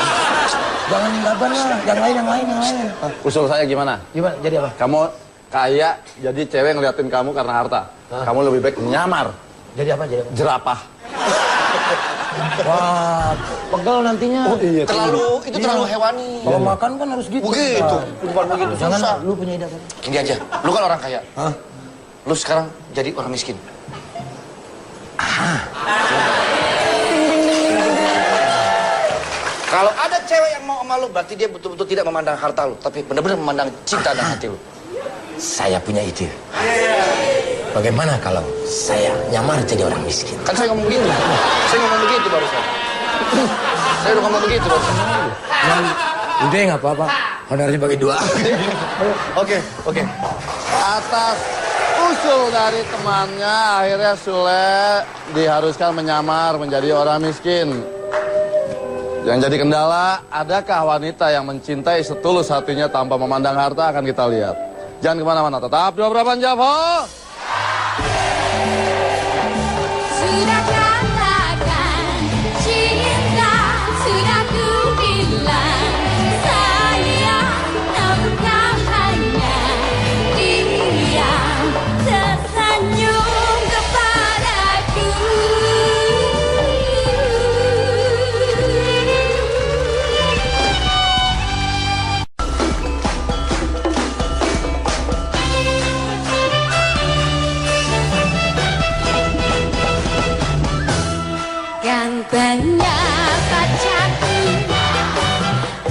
Speaker 2: Jangan gaban lah, yang lain.
Speaker 5: Usul saya gimana?
Speaker 2: Gimana? Jadi apa?
Speaker 5: Kamu kaya, jadi cewek ngeliatin kamu karena harta. Kamu lebih baik nyamar.
Speaker 2: Jadi apa?
Speaker 5: Jerapah.
Speaker 2: Wah, pegel nantinya.
Speaker 5: Oh iya.
Speaker 1: Itu terlalu hewani.
Speaker 2: Kalau makan kan harus gitu.
Speaker 1: Begitu. Bukan begitu,
Speaker 2: Jangan,
Speaker 1: susah.
Speaker 2: lu punya ide apa?
Speaker 1: Ini aja, lu kan orang kaya.
Speaker 2: Hah?
Speaker 1: Lu sekarang jadi orang miskin. Kalau ada cewek yang mau sama lu, berarti dia betul-betul tidak memandang harta lu, tapi benar-benar memandang cinta dan hati lu.
Speaker 2: Saya punya ide. Bagaimana kalau saya nyamar jadi orang miskin?
Speaker 1: Kan saya ngomong begitu. Saya ngomong begitu barusan. Saya udah ngomong begitu barusan.
Speaker 2: Udah nggak apa-apa. Honornya bagi 2.
Speaker 1: Oke.
Speaker 5: Atas usul dari temannya, akhirnya Sule diharuskan menyamar menjadi orang miskin. Yang jadi kendala, adakah wanita yang mencintai setulus hatinya tanpa memandang harta, akan kita lihat. Jangan kemana-mana, tetap 2 Javo.
Speaker 6: Sudah katakan cinta, sudah ku bilang sayang, namun kau hanya diam tersenyum kepadaku. Gantengnya pacarku,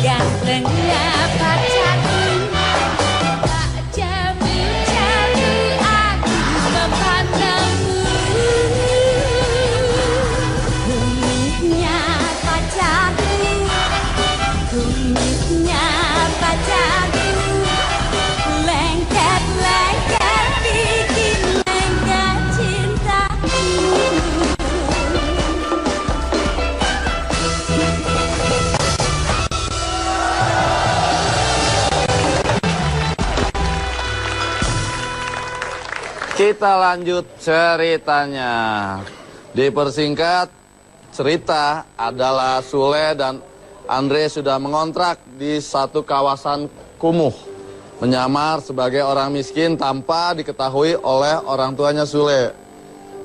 Speaker 6: gantengnya pacarku, tak jauh-jauh aku memandangmu. Kumitnya pacarku, kumitnya pacarku, lengket-lengket bikin lengket cintaku.
Speaker 5: Kita lanjut ceritanya. Dipersingkat, cerita adalah Sule dan Andre sudah mengontrak di satu kawasan kumuh. Menyamar sebagai orang miskin tanpa diketahui oleh orang tuanya Sule.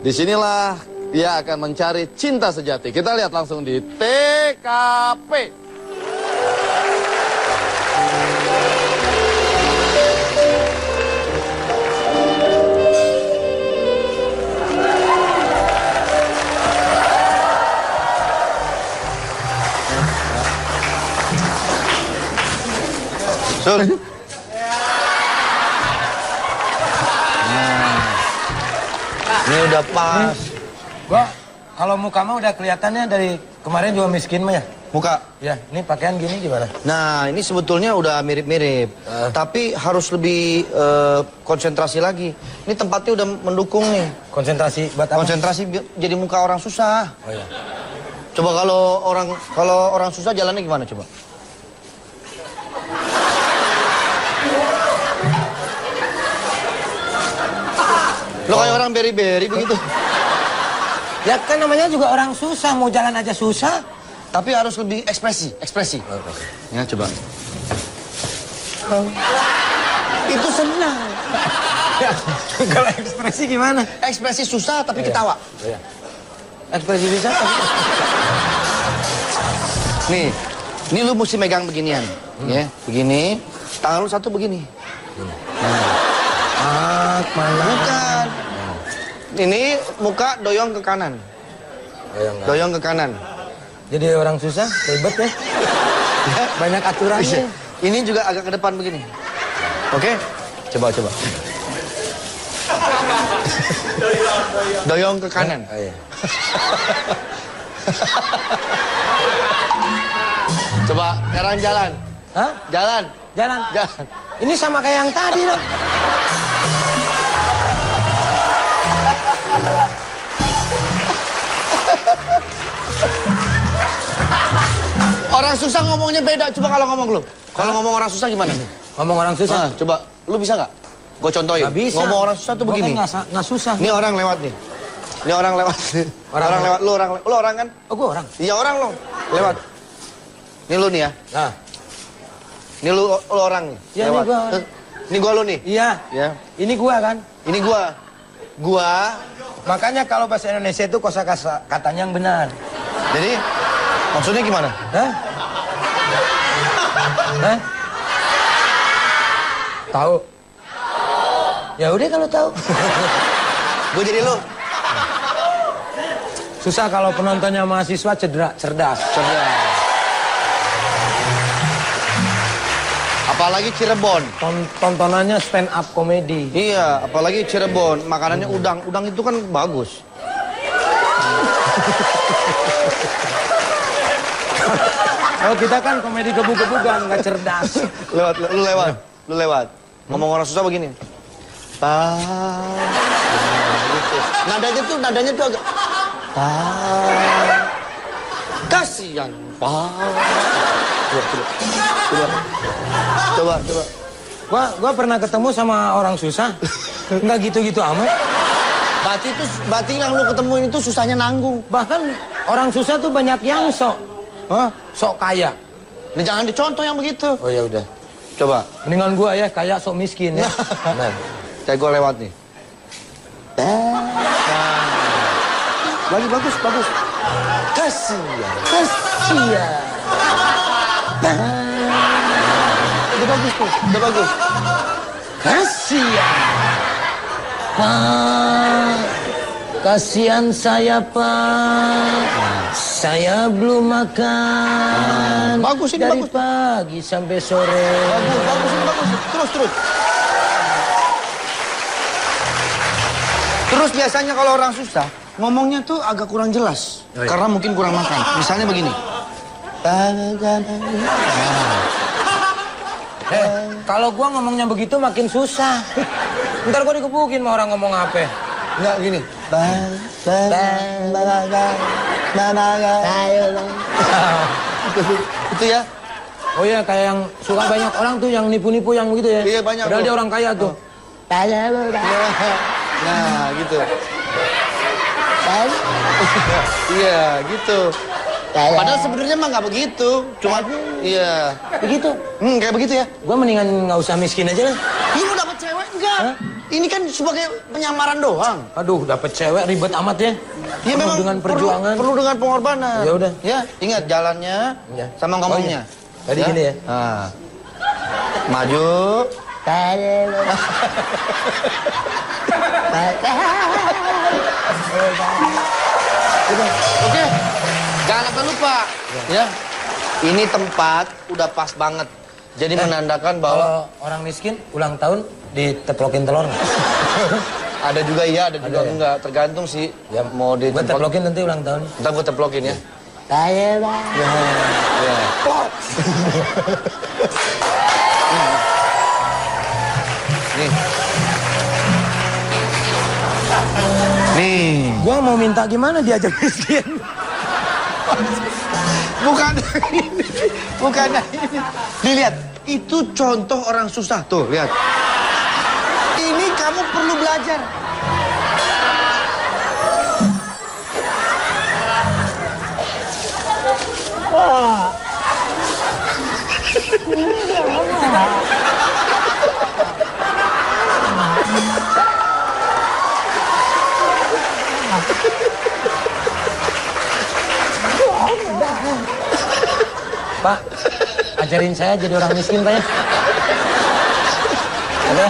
Speaker 5: Disinilah dia akan mencari cinta sejati. Kita lihat langsung di TKP.
Speaker 1: Sul. Ini udah pas.
Speaker 2: Gua kalau muka mah udah kelihatannya dari kemarin juga miskin mah ya.
Speaker 1: Muka.
Speaker 2: Ya, ini pakaian gini gimana?
Speaker 1: Nah, ini sebetulnya udah mirip-mirip. Tapi harus lebih konsentrasi lagi. Ini tempatnya udah mendukung nih.
Speaker 2: Konsentrasi buat apa?
Speaker 1: Konsentrasi jadi muka orang susah.
Speaker 2: Oh iya.
Speaker 1: Coba kalau orang susah jalannya gimana coba? Lo kayak orang beri-beri begitu.
Speaker 2: Ya kan namanya juga orang susah, mau jalan aja susah.
Speaker 1: Tapi harus lebih ekspresi. Ya, coba. Itu senang.
Speaker 2: Ya, kalau ekspresi gimana?
Speaker 1: Ekspresi susah tapi ketawa.
Speaker 2: Iya. Ekspresi susah tapi...
Speaker 1: Nih lu mesti megang beginian, ya, begini. Tangan lu satu begini.
Speaker 2: Mana?
Speaker 1: Bukan. Ini muka doyong ke kanan. Doyong ke kanan.
Speaker 2: Jadi orang susah, ribet ya. Banyak aturannya.
Speaker 1: Ini juga agak ke depan begini. Oke? Coba. Doyong ke kanan.
Speaker 2: Iya.
Speaker 1: Coba sekarang jalan.
Speaker 2: Hah?
Speaker 1: Jalan.
Speaker 2: Jalan. Ini sama kayak yang tadi loh.
Speaker 1: Orang susah ngomongnya beda. Coba kalau ngomong lu. Kalau ngomong orang susah gimana?
Speaker 2: Ngomong orang susah?
Speaker 1: Coba, lu bisa nggak? Gue contohin.
Speaker 2: Nggak bisa.
Speaker 1: Ngomong orang susah tuh
Speaker 2: Gua
Speaker 1: begini.
Speaker 2: kan nggak susah.
Speaker 1: Ini orang lewat nih. Ini orang lewat. Orang lewat. Lu orang kan?
Speaker 2: Oh, gue orang.
Speaker 1: Iya orang lo. Lewat. Ini lu nih ya.
Speaker 2: Nah.
Speaker 1: Ini lu orang nih.
Speaker 2: Iya, ini gua orang.
Speaker 1: Ini gua lu nih.
Speaker 2: Iya.
Speaker 1: Ya.
Speaker 2: Ini gua kan.
Speaker 1: Ini gua.
Speaker 2: Makanya kalau bahasa Indonesia itu katanya yang benar.
Speaker 1: Jadi maksudnya gimana?
Speaker 2: Hah? Hah? Tahu? Ya udah kalau tahu.
Speaker 1: Gue jadi lu.
Speaker 2: Susah kalau penontonnya mahasiswa cerdas.
Speaker 1: Apalagi Cirebon.
Speaker 2: Tontonannya stand up komedi.
Speaker 1: Iya, apalagi Cirebon. Makanannya udang. Udang itu kan bagus.
Speaker 2: Kalau kita kan komedi gebuk-gebukan, nggak cerdas.
Speaker 1: Lu lewat. Ngomong orang susah begini. Gitu. Nadanya tuh agak. Kasihan. Coba.
Speaker 2: Gua pernah ketemu sama orang susah. Nggak gitu-gitu amat.
Speaker 1: Berarti yang lu ketemu itu susahnya nanggung.
Speaker 2: Bahkan orang susah tuh banyak yang sok kaya.
Speaker 1: Nah, jangan dicontoh yang begitu.
Speaker 2: Oh ya udah.
Speaker 1: Coba.
Speaker 2: Mendingan gua ya kaya sok miskin ya. Nah.
Speaker 1: Kayak gua lewat nih. Lagi bagus. Kasihan. Udah bagus.
Speaker 2: Kasihan. Pak, kasihan saya Pak. Saya belum makan.
Speaker 1: Bagus ini,
Speaker 2: dari
Speaker 1: bagus.
Speaker 2: pagi sampai sore.
Speaker 1: Bagus ini. Terus. Terus biasanya kalau orang susah, ngomongnya tuh agak kurang jelas.
Speaker 2: Oh, iya.
Speaker 1: Karena mungkin kurang makan. Misalnya begini.
Speaker 2: Kalau gua ngomongnya begitu makin susah. Ntar gua dikebukin sama orang ngomong apa.
Speaker 1: Enggak gini. Itu ya.
Speaker 2: Oh iya, kayak yang suka banyak orang tuh yang nipu-nipu yang begitu ya.
Speaker 1: Iya, banyak,
Speaker 2: Padahal
Speaker 1: tuh.
Speaker 2: dia orang kaya tuh.
Speaker 1: Nah, gitu. Iya, gitu. Padahal sebenarnya mah nggak begitu. Cuma, iya.
Speaker 2: Begitu.
Speaker 1: Kayak begitu ya.
Speaker 2: Gua mendingan nggak usah miskin aja lah.
Speaker 1: Ini lu dapet cewek enggak? Ini kan sebagai penyamaran doang.
Speaker 2: Aduh, dapet cewek ribet amat ya.
Speaker 1: Ya
Speaker 2: Penuh
Speaker 1: memang
Speaker 2: dengan perjuangan.
Speaker 1: perlu dengan pengorbanan.
Speaker 2: Ya udah.
Speaker 1: Ya, ingat jalannya
Speaker 2: Ya.
Speaker 1: sama ngomongnya.
Speaker 2: Tadi gini ya.
Speaker 1: Nah. Maju. Oke. Jangan sampai lupa. Ya. Ini tempat udah pas banget. Jadi menandakan bahwa
Speaker 2: Kalau orang miskin ulang tahun diteplokin telur nggak?
Speaker 1: ada juga iya, ada juga
Speaker 2: Ada ya?
Speaker 1: enggak. Tergantung sih.
Speaker 2: Ya,
Speaker 1: Mau
Speaker 2: Gue
Speaker 1: ditempel.
Speaker 2: teplokin nanti ulang tahun.
Speaker 1: Ntar gue teplokin ya.
Speaker 2: Saya bang.
Speaker 1: Ya. Nih. Nih.
Speaker 2: Gua mau minta gimana diajak miskin?
Speaker 1: Bukan ini. Bukan ini. Dilihat. Itu contoh orang susah. Tuh, lihat. Ini kamu perlu belajar.
Speaker 2: Pak, ajarin saya jadi orang miskin, Pak ya. Oke.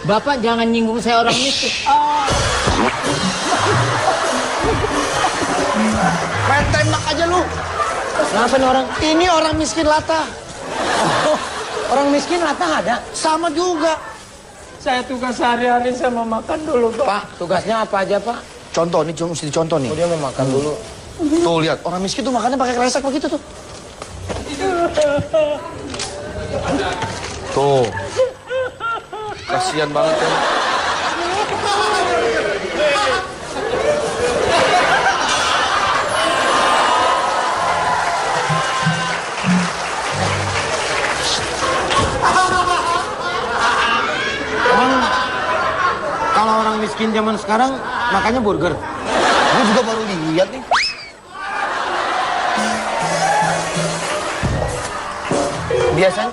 Speaker 4: Bapak jangan nyinggung saya orang miskin.
Speaker 1: Main tembak aja lu.
Speaker 2: Kenapa nih orang?
Speaker 1: Ini orang miskin lata.
Speaker 2: Oh, orang miskin latah ada?
Speaker 1: Sama juga.
Speaker 7: Saya tugas sehari-hari saya mau makan dulu, Pak.
Speaker 2: Pak, tugasnya apa aja, Pak?
Speaker 1: Contoh nih, mesti dicontoh nih.
Speaker 2: Oh, dia mau makan dulu.
Speaker 1: Tuh lihat, orang miskin tuh makannya pakai kresek begitu tuh. Tuh. Kasihan banget tuh.
Speaker 2: Kalau orang miskin zaman sekarang makannya burger.
Speaker 1: Gue juga baru lihat nih. Biasanya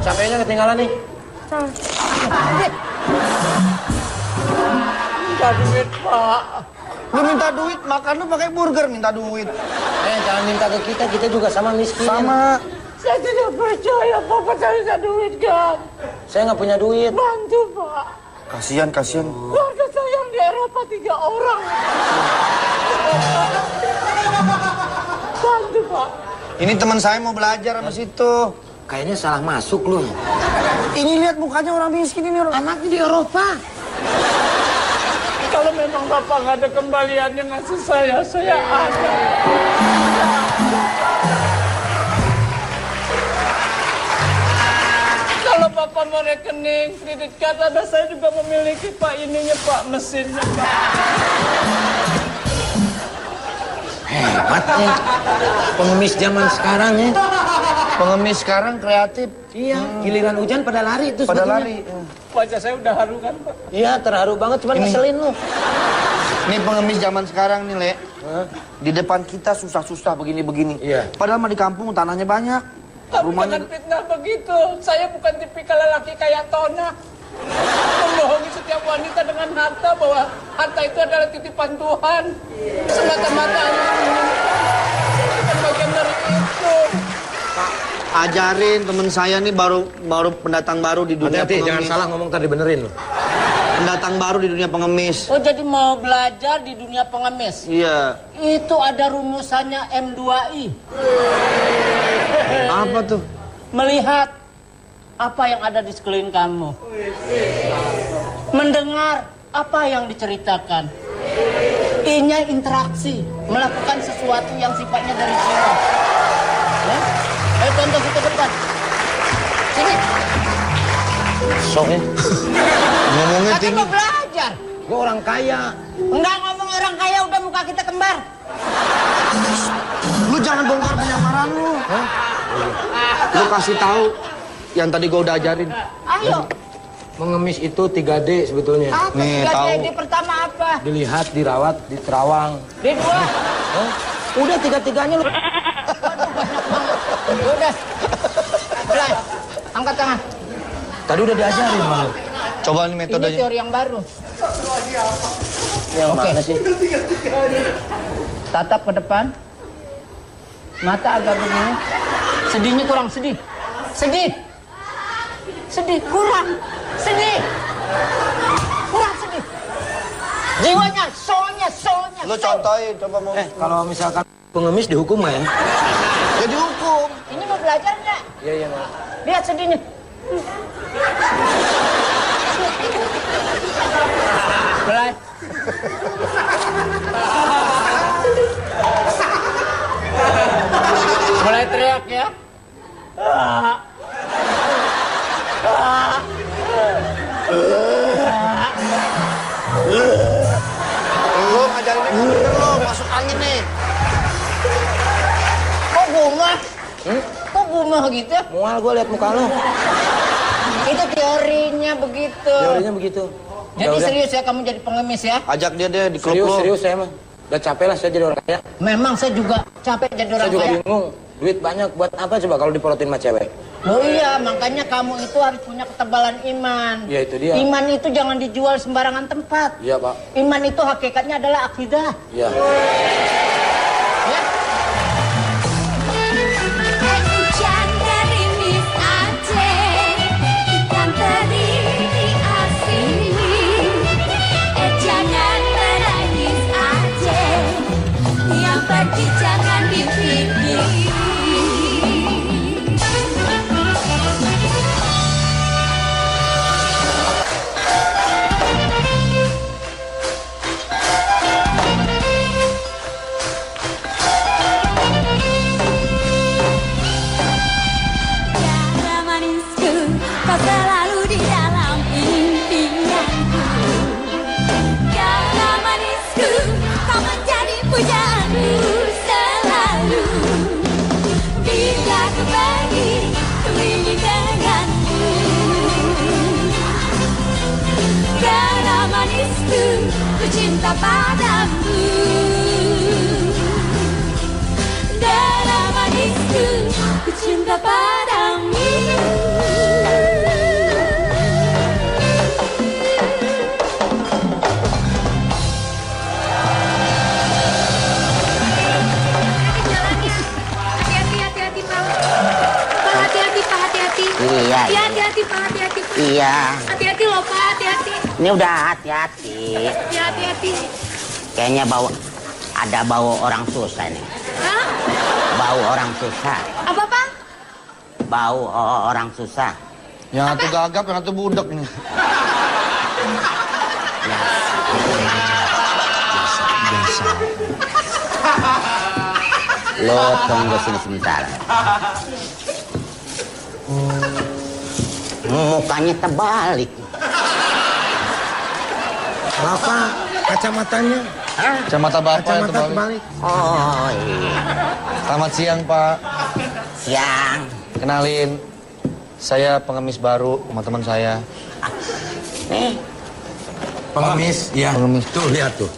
Speaker 2: Capeknya ketinggalan nih.
Speaker 7: Minta duit, Pak.
Speaker 1: lu minta duit, makan lu pakai burger minta duit.
Speaker 2: Jangan minta ke kita, kita juga sama miskin.
Speaker 1: Sama.
Speaker 7: Saya tidak percaya Bapak saya bisa duit, kan?
Speaker 2: Saya nggak punya duit.
Speaker 7: Bantu, Pak.
Speaker 1: Kasihan.
Speaker 7: Keluarga saya yang di Eropa 3 orang. Bantu, Pak.
Speaker 1: Ini teman saya mau belajar sama situ.
Speaker 2: Kayaknya salah masuk lu.
Speaker 1: Ini lihat mukanya orang miskin ini orang.
Speaker 2: Anaknya di Eropa.
Speaker 7: Kalau memang Bapak nggak ada kembaliannya ngasih saya ada. Kalau Bapak mau rekening, kredit card ada, saya juga memiliki, Pak, ininya, Pak, mesinnya, Pak.
Speaker 2: Hebat ya. Pengemis zaman sekarang ya.
Speaker 1: Pengemis sekarang kreatif.
Speaker 2: Iya, giliran hujan pada lari itu
Speaker 1: Pada
Speaker 2: sebetulnya.
Speaker 1: lari.
Speaker 7: Wajah saya udah haru, kan, Pak?
Speaker 2: Iya, terharu banget, cuman ngeselin lu.
Speaker 1: Ini pengemis zaman sekarang nih, Le. Di depan kita susah-susah begini-begini.
Speaker 2: Iya.
Speaker 1: Padahal mah di kampung tanahnya banyak.
Speaker 7: Tapi
Speaker 1: Rumahnya
Speaker 7: jangan fitnah begitu. Saya bukan tipikal lelaki kayak Tona. Membohongi setiap wanita dengan harta, bahwa harta itu adalah titipan Tuhan. Semata-mata hanya bukan bagian dari itu.
Speaker 1: ajarin temen saya nih baru pendatang baru di dunia
Speaker 2: Hati-hati,
Speaker 1: pengemis.
Speaker 2: jangan salah ngomong tadi, benerin lu.
Speaker 1: Pendatang baru di dunia pengemis.
Speaker 4: Oh, jadi mau belajar di dunia pengemis?
Speaker 1: Iya.
Speaker 4: Itu ada rumusannya M2I.
Speaker 1: Apa tuh?
Speaker 4: Melihat apa yang ada di sekeliling kamu. Mendengar apa yang diceritakan. I-nya interaksi, melakukan sesuatu yang sifatnya dari jiwa. Ya? Ayo contoh kita ke depan. Sini.
Speaker 2: Sok ya.
Speaker 1: Ngomongnya
Speaker 4: Katanya
Speaker 1: tinggi.
Speaker 4: mau belajar.
Speaker 2: Gue orang kaya.
Speaker 4: Enggak ngomong orang kaya, udah muka kita kembar.
Speaker 1: Lu jangan bongkar penyamaran lu. Lu kasih tahu yang tadi gua udah ajarin.
Speaker 4: Ayo.
Speaker 2: Mengemis itu 3D sebetulnya.
Speaker 4: Apa
Speaker 1: Nih,
Speaker 4: tiga
Speaker 1: tahu.
Speaker 4: D pertama apa?
Speaker 2: Dilihat, dirawat, diterawang.
Speaker 4: D2.
Speaker 2: Udah tiga-tiganya lu.
Speaker 4: Udah. Mulai. Angkat tangan.
Speaker 2: Tadi udah diajarin malu.
Speaker 1: Coba nih
Speaker 4: Ini
Speaker 1: metodenya.
Speaker 4: teori yang baru.
Speaker 2: Yang
Speaker 4: Oke.
Speaker 2: mana sih?
Speaker 4: Tatap ke depan. Mata agak begini. Sedihnya kurang, sedih. Sedih. Sedih, kurang. Sedih. Kurang sedih. Jiwanya, soulnya.
Speaker 1: Lu contohin coba mau.
Speaker 2: Kalau misalkan pengemis dihukum nggak ya?
Speaker 1: Jadi hukum.
Speaker 4: Ini mau belajar nggak?
Speaker 2: Iya, iya. Mak.
Speaker 4: Lihat sedihnya. Mulai. Mulai teriak ya.
Speaker 1: Lu ngajarin yang bener lu, masuk angin nih.
Speaker 4: Kok gumah? Kok gumah gitu?
Speaker 2: Mual gue liat muka lu.
Speaker 4: Itu teorinya begitu.
Speaker 2: Teorinya begitu.
Speaker 4: Jadi
Speaker 2: Udah.
Speaker 4: serius ya kamu jadi pengemis ya?
Speaker 1: Ajak dia deh di klub
Speaker 2: Serius,
Speaker 1: lo.
Speaker 2: serius saya mah. Udah capek lah saya jadi orang kaya.
Speaker 4: Memang saya juga capek jadi orang
Speaker 2: Saya juga
Speaker 4: kaya.
Speaker 2: bingung. Duit banyak buat apa coba kalau diporotin sama cewek?
Speaker 4: Oh iya, makanya kamu itu harus punya ketebalan iman.
Speaker 2: Ya, itu dia.
Speaker 4: Iman itu jangan dijual sembarangan tempat.
Speaker 2: Iya, Pak.
Speaker 4: Iman itu hakikatnya adalah akidah.
Speaker 2: Iya.
Speaker 4: Ya.
Speaker 6: Hujan gerimis Aceh, ikan teri di asin. Jangan menangis Aceh, yang pergi jangan dipikir. Cara manisku, kau selalu di dalam impianku. Cara manisku, kau menjadi pujaanku selalu. Bila ku pergi, ku ingin denganmu. Cara manisku, ku cinta padamu. Cara manisku, ku cinta padamu.
Speaker 8: Hati-hati, Pak. Pak, hati-hati, Pak, hati-hati.
Speaker 9: Iya,
Speaker 8: Iya, hati-hati, Pak, hati-hati. Pak.
Speaker 9: Iya,
Speaker 8: Hati-hati loh, Pak, hati-hati.
Speaker 9: ini udah hati-hati.
Speaker 8: Ya, hati-hati.
Speaker 9: Kayaknya ada bau orang susah nih.
Speaker 8: Hah?
Speaker 9: Bau orang susah.
Speaker 8: Apa, Pak?
Speaker 9: Bau orang susah.
Speaker 1: Yang satu gagap, yang satu budak nih.
Speaker 9: Ya. Lo tunggu sini sebentar. Mukanya terbalik.
Speaker 2: Apa? Kacamatanya?
Speaker 1: Kacamata bapak yang terbalik.
Speaker 9: Oh iya.
Speaker 1: Selamat siang, Pak.
Speaker 9: Siang.
Speaker 1: Kenalin, saya pengemis baru sama teman saya.
Speaker 9: Nih,
Speaker 2: Pengemis? Iya.
Speaker 1: Pengemis.
Speaker 2: Tuh, lihat tuh.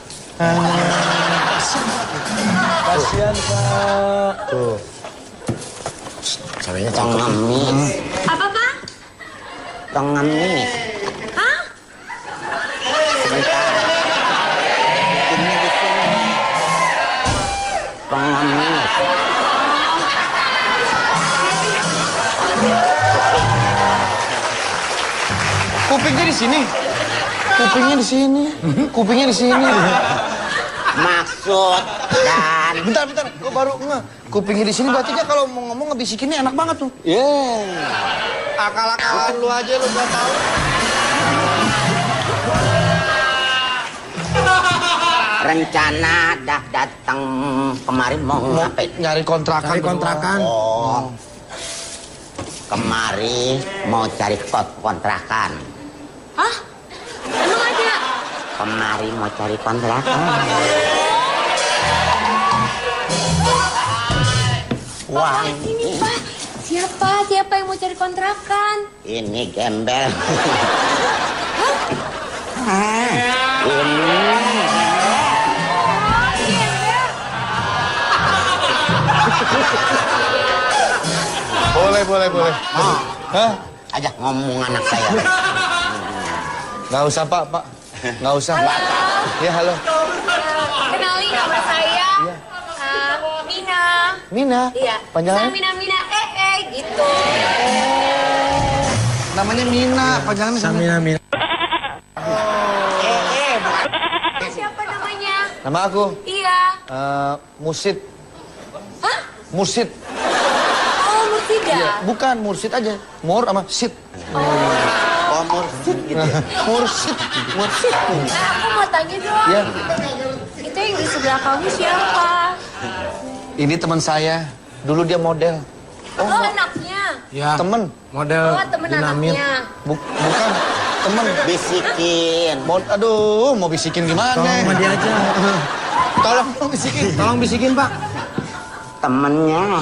Speaker 2: Kasihan, Pak.
Speaker 1: Tuh.
Speaker 2: Caranya cakep.
Speaker 9: pengemis.
Speaker 8: Apa, Pak?
Speaker 9: Pengemis.
Speaker 8: Hah?
Speaker 9: Sebentar. Ini di sini. Pengemis.
Speaker 1: Kupingnya di sini. Kupingnya di sini. Kupingnya di sini.
Speaker 9: Maksud dan
Speaker 1: Bentar, gue baru nge. Kupingnya di sini berarti dia kalau mau ngomong ngebisikinnya enak banget tuh. Akal-akalan lu aja lu gak tahu.
Speaker 9: rencana datang kemarin mau ngapain?
Speaker 1: Nyari kontrakan.
Speaker 2: Cari kontrakan.
Speaker 9: Oh. Kemari mau cari kontrakan.
Speaker 8: Hah? Emang ada?
Speaker 9: Kemari mau cari kontrakan. Wah,
Speaker 8: Ini, Pak. Siapa? Siapa yang mau cari kontrakan?
Speaker 9: ini gembel. Ini.
Speaker 1: Boleh.
Speaker 9: Oh,
Speaker 1: Hah?
Speaker 8: Ajak ngomong anak saya.
Speaker 1: Nggak usah, Pak. Nggak usah. Ya, halo.
Speaker 8: Kenalin nama saya. Mina.
Speaker 1: Mina.
Speaker 8: Iya.
Speaker 1: Panjangannya?
Speaker 8: Mina gitu.
Speaker 1: Namanya Mina. Panjangannya
Speaker 2: Samina Mina.
Speaker 8: Siapa namanya?
Speaker 1: Nama aku
Speaker 8: Iya.
Speaker 1: Mursid.
Speaker 8: Hah?
Speaker 1: Mursid.
Speaker 8: Oh, Murtida.
Speaker 1: Bukan, Mursid aja. Mur sama Sid.
Speaker 9: Oh, Mursid gitu.
Speaker 1: Mursid.
Speaker 8: Nah, aku mau tanya dong.
Speaker 1: Ya,
Speaker 8: Itu yang di sebelah kamu siapa?
Speaker 1: ini teman saya. Dulu dia model.
Speaker 8: Oh, anaknya.
Speaker 2: Ya.
Speaker 1: Temen.
Speaker 2: Model
Speaker 8: Oh, temen
Speaker 2: dinamit.
Speaker 8: anaknya.
Speaker 1: Bukan. Temen.
Speaker 9: Bisikin.
Speaker 1: Aduh, mau bisikin gimana?
Speaker 2: Tolong sama dia aja.
Speaker 1: Tolong bisikin.
Speaker 2: Tolong bisikin, Pak.
Speaker 9: Temennya.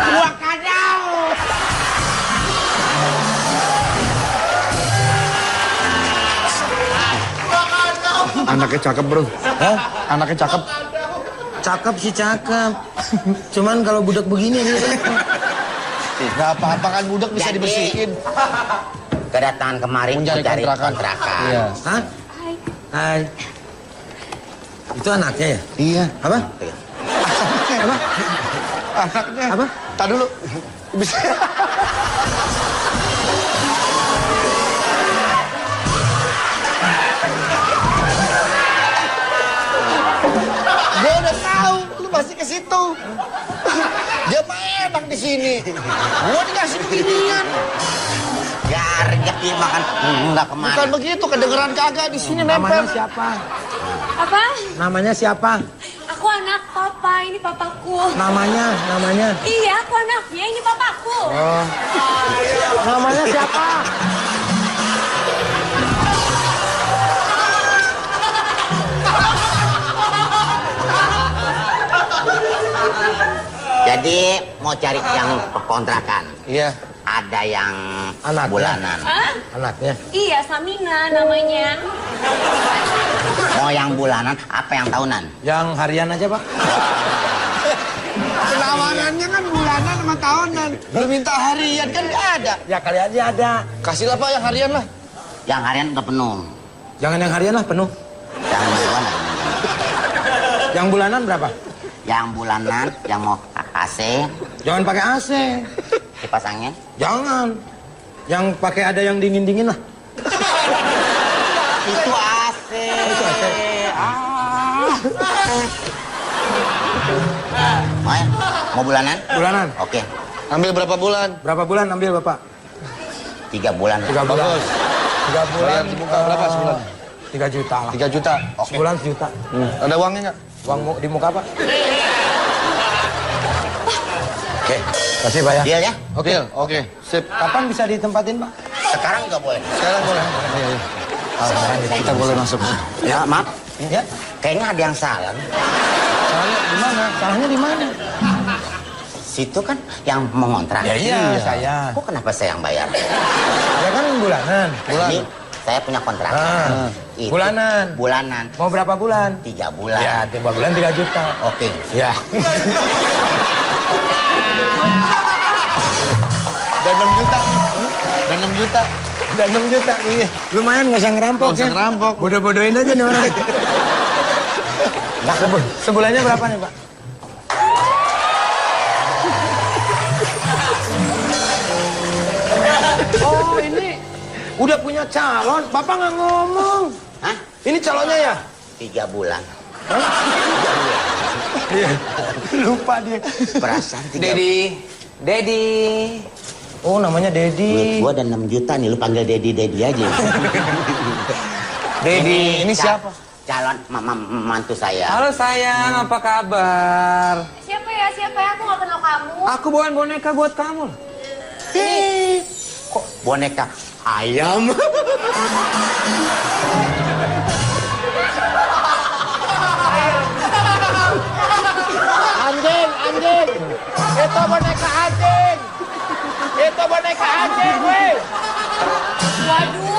Speaker 4: Dua kali
Speaker 1: Anaknya cakep, bro.
Speaker 2: Hah?
Speaker 1: Anaknya cakep.
Speaker 2: Cakep sih cakep. Cuman kalau budak begini nih.
Speaker 1: Gak apa-apa kan budak bisa
Speaker 9: Jadi,
Speaker 1: dibersihin.
Speaker 9: Kedatangan kemarin
Speaker 1: Mencari
Speaker 9: mencari
Speaker 1: kontrakan. Iya.
Speaker 2: Hah? Hai. Itu anaknya ya?
Speaker 1: Iya.
Speaker 2: Apa? Apa?
Speaker 1: Anaknya.
Speaker 2: Apa?
Speaker 1: Tar dulu. Bisa. Gue udah tahu, lu masih ke situ. Dia mah enak di sini. Gue dikasih beginian.
Speaker 9: Ya rezeki makan enggak kemana.
Speaker 1: Bukan begitu, kedengeran kagak di sini nempel.
Speaker 2: Namanya siapa?
Speaker 8: Apa?
Speaker 2: Namanya siapa?
Speaker 8: Aku anak papa, ini papaku.
Speaker 2: Namanya.
Speaker 8: Iya, aku anaknya, ini papaku.
Speaker 2: Oh. Namanya siapa?
Speaker 9: Jadi mau cari yang kontrakan.
Speaker 2: Iya.
Speaker 9: Ada yang
Speaker 2: Anaknya.
Speaker 9: bulanan.
Speaker 8: Hah?
Speaker 2: Anaknya.
Speaker 8: Iya, Samina namanya.
Speaker 9: Mau yang bulanan apa yang tahunan?
Speaker 2: Yang harian aja, Pak.
Speaker 1: Penawarannya kan bulanan sama tahunan. Lu minta harian kan gak ada.
Speaker 2: Ya kali aja ada.
Speaker 1: Kasihlah Pak yang harian lah.
Speaker 9: Yang harian udah penuh.
Speaker 2: Jangan yang harian lah, penuh.
Speaker 9: Yang bulanan.
Speaker 2: Yang bulanan berapa?
Speaker 9: Yang bulanan, yang mau AC,
Speaker 2: Jangan pakai AC.
Speaker 9: kipas angin.
Speaker 2: Jangan. Yang pakai ada yang dingin-dingin lah.
Speaker 9: Itu AC.
Speaker 2: Itu AC.
Speaker 9: Mau bulanan?
Speaker 2: Bulanan.
Speaker 9: Oke.
Speaker 1: Ambil berapa bulan?
Speaker 2: Berapa bulan ambil, Bapak?
Speaker 9: 3 bulan.
Speaker 2: 3 bulan.
Speaker 1: Bagus.
Speaker 2: 3 bulan.
Speaker 1: Bayar di muka berapa sebulan?
Speaker 2: 3 juta lah.
Speaker 1: 3 juta.
Speaker 2: Sebulan sejuta.
Speaker 1: Ada uangnya nggak?
Speaker 2: Uang di muka, Pak? Oke. Kasih, Pak ya.
Speaker 9: Deal ya?
Speaker 1: Oke, oke. Sip.
Speaker 2: Kapan bisa ditempatin, Pak?
Speaker 9: Sekarang nggak boleh.
Speaker 1: Sekarang boleh. Kita boleh masuk.
Speaker 9: Ya, maaf.
Speaker 2: Ya.
Speaker 9: Kayaknya ada yang salah.
Speaker 2: Salahnya di mana? Salahnya di mana?
Speaker 9: Situ kan yang mengontrak.
Speaker 2: Ya iya, saya.
Speaker 9: Kok kenapa saya yang bayar?
Speaker 2: Ya kan bulanan.
Speaker 9: Ini saya punya kontrak. Itu
Speaker 2: Bulanan.
Speaker 9: Bulanan.
Speaker 2: Mau berapa bulan?
Speaker 9: 3 bulan.
Speaker 2: Ya, 3 bulan 3 juta.
Speaker 9: Oke.
Speaker 2: Ya.
Speaker 1: Dan 6 juta. Dan 6 juta.
Speaker 2: Dan 6 juta. Iya. Lumayan nggak usah ngerampok.
Speaker 1: Nggak usah
Speaker 2: ya.
Speaker 1: ngerampok.
Speaker 2: Bodoh-bodohin aja nih orang. Sebulannya berapa nih, Pak? Oh, ini udah punya calon. Bapak nggak ngomong.
Speaker 9: Hah?
Speaker 2: Ini calonnya ya?
Speaker 9: 3 bulan.
Speaker 2: Iya. Lupa dia.
Speaker 9: Perasaan 3
Speaker 7: Dedi.
Speaker 2: Oh, namanya
Speaker 9: Duit
Speaker 2: Dedi.
Speaker 9: gua ada 6 juta nih, lu panggil Dedi aja.
Speaker 2: Dedi. Ini siapa?
Speaker 9: Calon mantu saya.
Speaker 7: Halo sayang, apa kabar?
Speaker 8: Siapa ya? Aku nggak kenal kamu.
Speaker 7: Aku bawain boneka buat kamu.
Speaker 9: Kok boneka ayam?
Speaker 7: Anjing. Itu boneka anjing. Itu boneka anjing, weh.
Speaker 8: Waduh.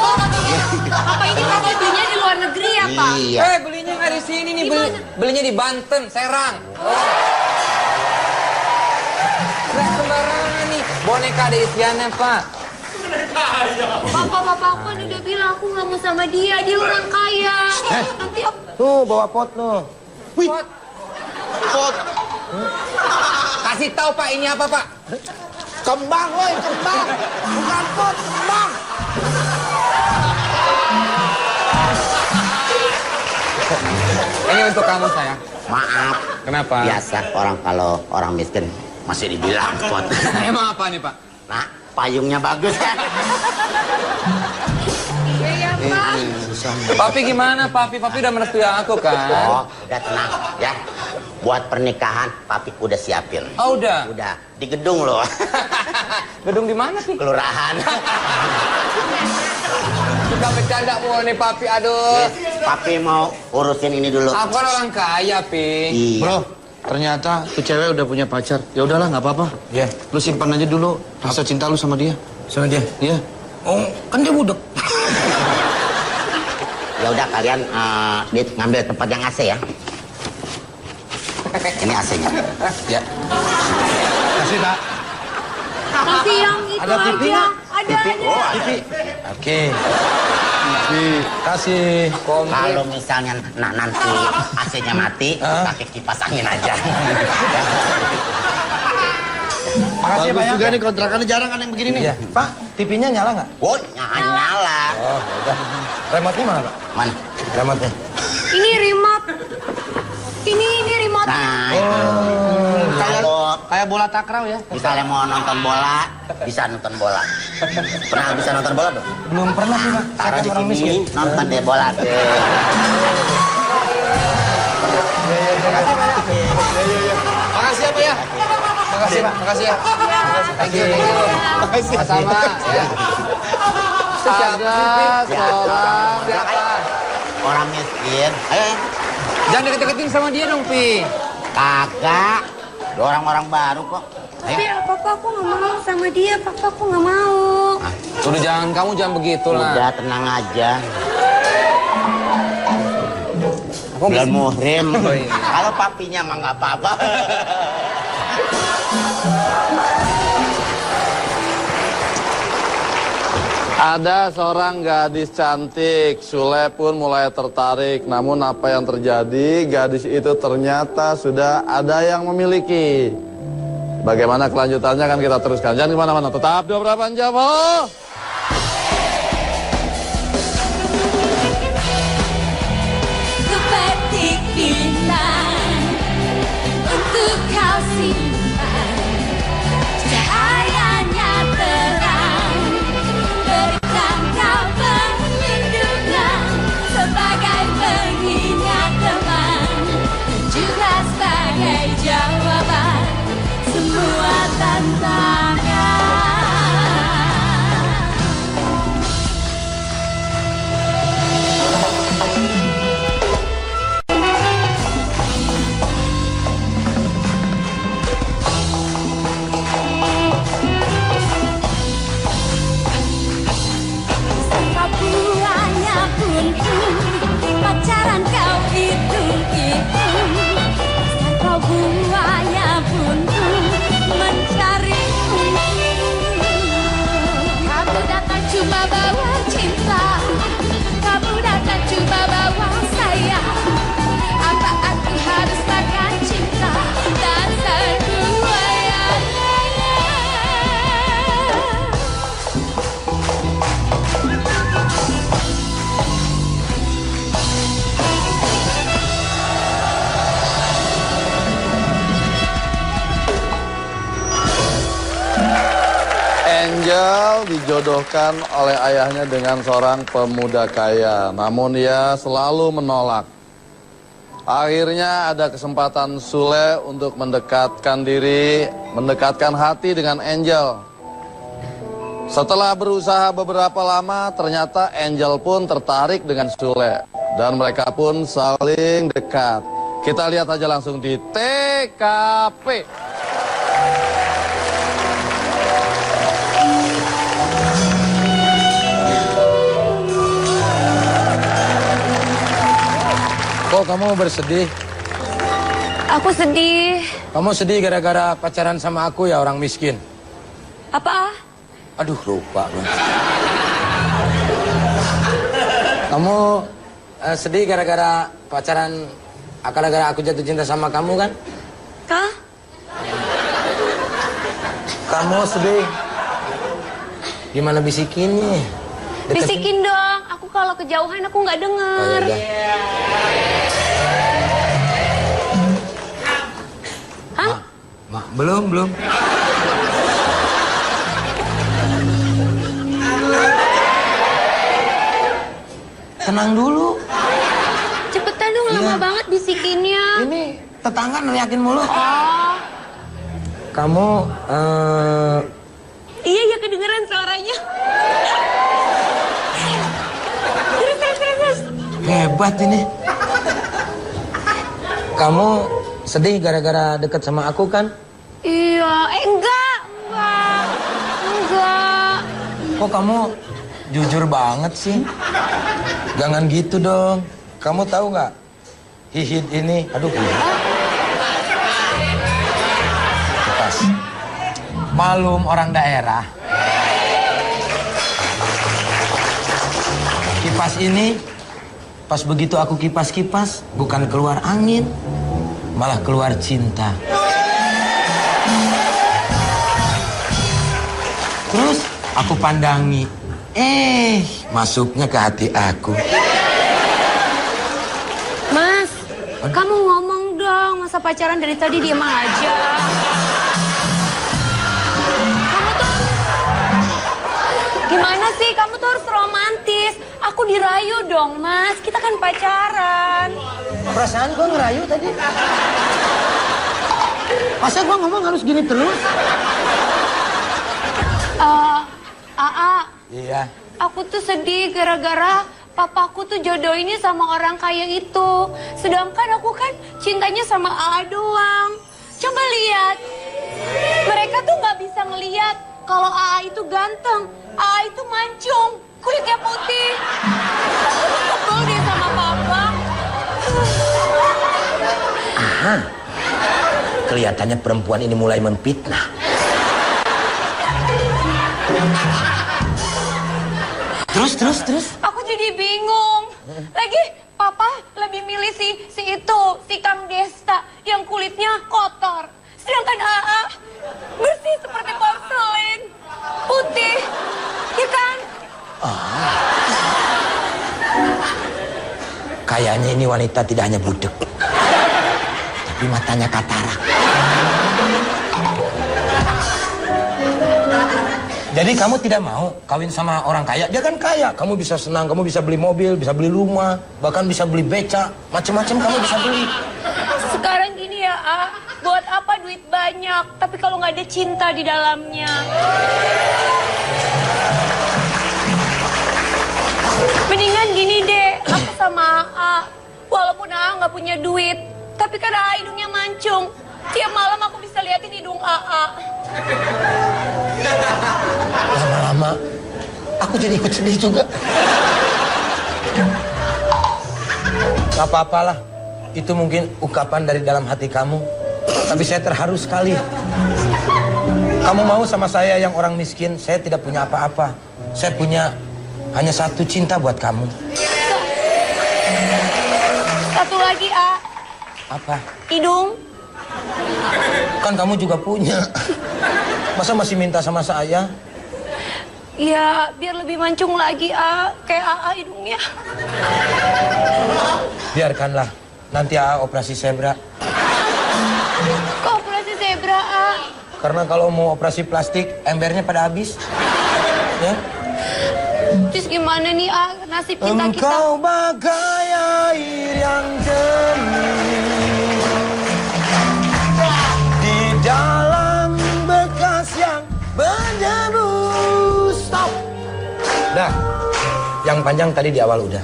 Speaker 8: Apa ini kamu belinya di luar negeri ya, Pak?
Speaker 9: Iya.
Speaker 7: Belinya nggak di sini nih,
Speaker 8: Di mana?
Speaker 7: belinya di Banten, Serang. Nggak sembarangan nih, boneka ada isiannya, Pak.
Speaker 8: Bapak aku kan udah bilang aku nggak mau sama dia orang kaya. Nanti aku...
Speaker 2: Tuh, bawa pot tuh.
Speaker 1: Pot.
Speaker 7: Kasih tahu Pak, ini apa Pak?
Speaker 1: Kembang, woi, kembang. Bukan pot, kembang.
Speaker 7: Ini untuk kamu sayang.
Speaker 9: Maaf.
Speaker 7: Kenapa?
Speaker 9: Biasa orang kalau orang miskin masih dibilang pot.
Speaker 7: Emang apa nih Pak?
Speaker 9: Nah, payungnya bagus kan?
Speaker 8: Iya, Pak.
Speaker 7: Papi gimana Papi? Papi udah merestui aku kan?
Speaker 9: Oh, udah tenang ya. Buat pernikahan, papi udah siapin.
Speaker 7: Oh udah?
Speaker 9: Udah, di gedung loh.
Speaker 7: Gedung di mana sih?
Speaker 9: Kelurahan.
Speaker 7: Suka bercanda mulu nih Papi, aduh.
Speaker 9: Papi mau urusin ini dulu.
Speaker 7: Aku kan orang kaya, Pi.
Speaker 9: Iya.
Speaker 1: Bro, ternyata tuh cewek udah punya pacar. Ya udahlah, nggak apa-apa.
Speaker 2: Iya.
Speaker 1: Lu simpan aja dulu rasa cinta lu sama dia.
Speaker 2: Sama dia.
Speaker 1: Iya.
Speaker 2: Oh, kan dia budak.
Speaker 9: Ya udah kalian ngambil tempat yang AC ya. Ini AC-nya.
Speaker 2: Ya. Kasih, Pak.
Speaker 8: Kasih yang itu
Speaker 2: Ada TV
Speaker 8: aja.
Speaker 2: nggak?
Speaker 8: Ada.
Speaker 2: TV. Oke. TV. Kasih.
Speaker 9: Kalau misalnya nanti AC-nya mati, pakai kipas angin aja.
Speaker 1: Makasih ya, Pak
Speaker 5: Bagus
Speaker 1: ya.
Speaker 5: juga
Speaker 1: Nih kontrakannya jarang kan yang begini nih.
Speaker 2: Iya. Pak, TV-nya nyala nggak?
Speaker 9: Oh, nyala.
Speaker 2: Oh, udah. Remote-nya mana, Pak?
Speaker 9: Mana?
Speaker 2: Remote-nya.
Speaker 8: Ini remote. Ini remote.
Speaker 9: Nah, kalau
Speaker 1: Kayak bola takraw ya.
Speaker 9: misalnya mau nonton bola, bisa nonton bola. Pernah bisa nonton bola belum?
Speaker 2: Belum pernah sih, Pak. Saya
Speaker 9: Taruh
Speaker 2: kan
Speaker 9: di
Speaker 2: orang miskin.
Speaker 9: sini, nonton deh bola tuh.
Speaker 1: Makasih ya, Pak ya. Makasih, Pak. Makasih ya.
Speaker 2: Thank you. Sama-sama. Ya.
Speaker 5: Ada seorang
Speaker 9: Orang miskin. Ayo, ayo.
Speaker 2: Jangan deket-deketin sama dia dong, Pi.
Speaker 9: Kagak. Ada orang-orang baru kok. Ayo.
Speaker 8: Tapi papa aku nggak mau sama dia. Papa aku nggak mau.
Speaker 2: Udah kamu jangan begitu lah.
Speaker 9: Udah tenang aja. Bulan muhrim. Kalau papinya mah nggak apa-apa.
Speaker 5: Ada seorang gadis cantik, Sule pun mulai tertarik. Namun apa yang terjadi, gadis itu ternyata sudah ada yang memiliki. Bagaimana kelanjutannya kan kita teruskan. Jangan kemana-mana, tetap di Obrolan Jawa.
Speaker 6: Kupetik bintang untuk kau simpan, cahayanya terang, berikan kau perlindungan sebagai pengingat teman, juga sebagai jawaban semua tantangan. Kau buahnya pun pacaran kau hitung-hitung. Kau buahnya pun mencari kamu datang cuma bawa cinta, kamu datang cuma bawa sayang. Apa aku harus makan cinta dan terbuaya?
Speaker 5: Angel dijodohkan oleh ayahnya dengan seorang pemuda kaya. Namun ia selalu menolak. Akhirnya ada kesempatan Sule untuk mendekatkan diri, mendekatkan hati dengan Angel. Setelah berusaha beberapa lama, ternyata Angel pun tertarik dengan Sule. Dan mereka pun saling dekat. Kita lihat aja langsung di TKP.
Speaker 2: Kok kamu bersedih?
Speaker 8: Aku sedih.
Speaker 2: Kamu sedih gara-gara pacaran sama aku ya, orang miskin?
Speaker 8: Apa?
Speaker 2: Aduh, lupa. Kamu sedih gara-gara pacaran, gara-gara aku jatuh cinta sama kamu kan?
Speaker 8: Kah?
Speaker 2: Kamu sedih. Gimana bisikinnya? Deketin.
Speaker 8: Bisikin dong. Aku kalau kejauhan aku nggak denger.
Speaker 2: Oh, ya
Speaker 8: Hah?
Speaker 2: Ma, belum. Tenang dulu.
Speaker 8: Cepetan dong, lama banget bisikinnya.
Speaker 2: Ini tetangga neriakin mulu.
Speaker 8: Oh.
Speaker 2: Kamu,
Speaker 8: Iya, kedengeran suaranya. Terus.
Speaker 2: hebat ini. Kamu sedih gara-gara deket sama aku kan?
Speaker 8: Iya, enggak.
Speaker 2: Kok kamu jujur banget sih. Jangan gitu dong. Kamu tahu nggak? Hihit ini, aduh. Kipas. Malum orang daerah. Kipas ini, pas begitu aku kipas-kipas, bukan keluar angin, malah keluar cinta. Terus aku pandangi, masuknya ke hati aku.
Speaker 8: Mas, kamu ngomong dong, masa pacaran dari tadi diem aja. Kamu tuh gimana sih? Kamu tuh harus romantis. Aku dirayu dong, Mas. Kita kan pacaran.
Speaker 4: Perasaan gua ngerayu tadi. Masa gua ngomong harus gini terus?
Speaker 8: Aa,
Speaker 2: Iya.
Speaker 8: aku tuh sedih gara-gara papaku tuh jodoh ini sama orang kaya itu. Sedangkan aku kan cintanya sama Aa doang. Coba lihat. Mereka tuh nggak bisa ngelihat kalau Aa itu ganteng, Aa itu mancung, kulitnya putih. Aku sebel deh sama papa.
Speaker 2: Aha. Kelihatannya perempuan ini mulai memfitnah. Terus.
Speaker 8: Aku jadi bingung. Lagi papa lebih milih si Kang Desta yang kulitnya kotor. Sedangkan Aa bersih seperti porselin, putih, ya kan?
Speaker 2: Kayaknya ini wanita tidak hanya budek, tapi matanya katarak. Jadi kamu tidak mau kawin sama orang kaya? Dia kan kaya, kamu bisa senang, kamu bisa beli mobil, bisa beli rumah, bahkan bisa beli beca, macam-macam kamu bisa beli.
Speaker 8: Sekarang gini ya, buat apa duit banyak, tapi kalau nggak ada cinta di dalamnya. Mendingan gini deh, aku sama Aa, walaupun Aa nggak punya duit, tapi kan Aa hidungnya mancung. Tiap malam aku bisa liatin hidung Aa.
Speaker 2: Lama-lama, aku jadi ikut sedih juga. Gak apa-apalah, itu mungkin ungkapan dari dalam hati kamu. Tapi saya terharu sekali. Kamu mau sama saya yang orang miskin, saya tidak punya apa-apa. Saya punya hanya satu cinta buat kamu.
Speaker 8: Satu lagi, A.
Speaker 2: Apa?
Speaker 8: Hidung.
Speaker 2: Kan kamu juga punya. Masa masih minta sama saya?
Speaker 8: Ya, biar lebih mancung lagi, A. Kayak AA hidungnya.
Speaker 2: Biarkanlah. Nanti AA operasi zebra.
Speaker 8: Kok operasi zebra, A?
Speaker 2: Karena kalau mau operasi plastik, embernya pada habis. Ya?
Speaker 8: Terus gimana nih, A? Nasib cinta kita?
Speaker 2: Engkau bagai air yang jernih di dalam bekas yang berdebu. Stop. Dah, yang panjang tadi di awal udah.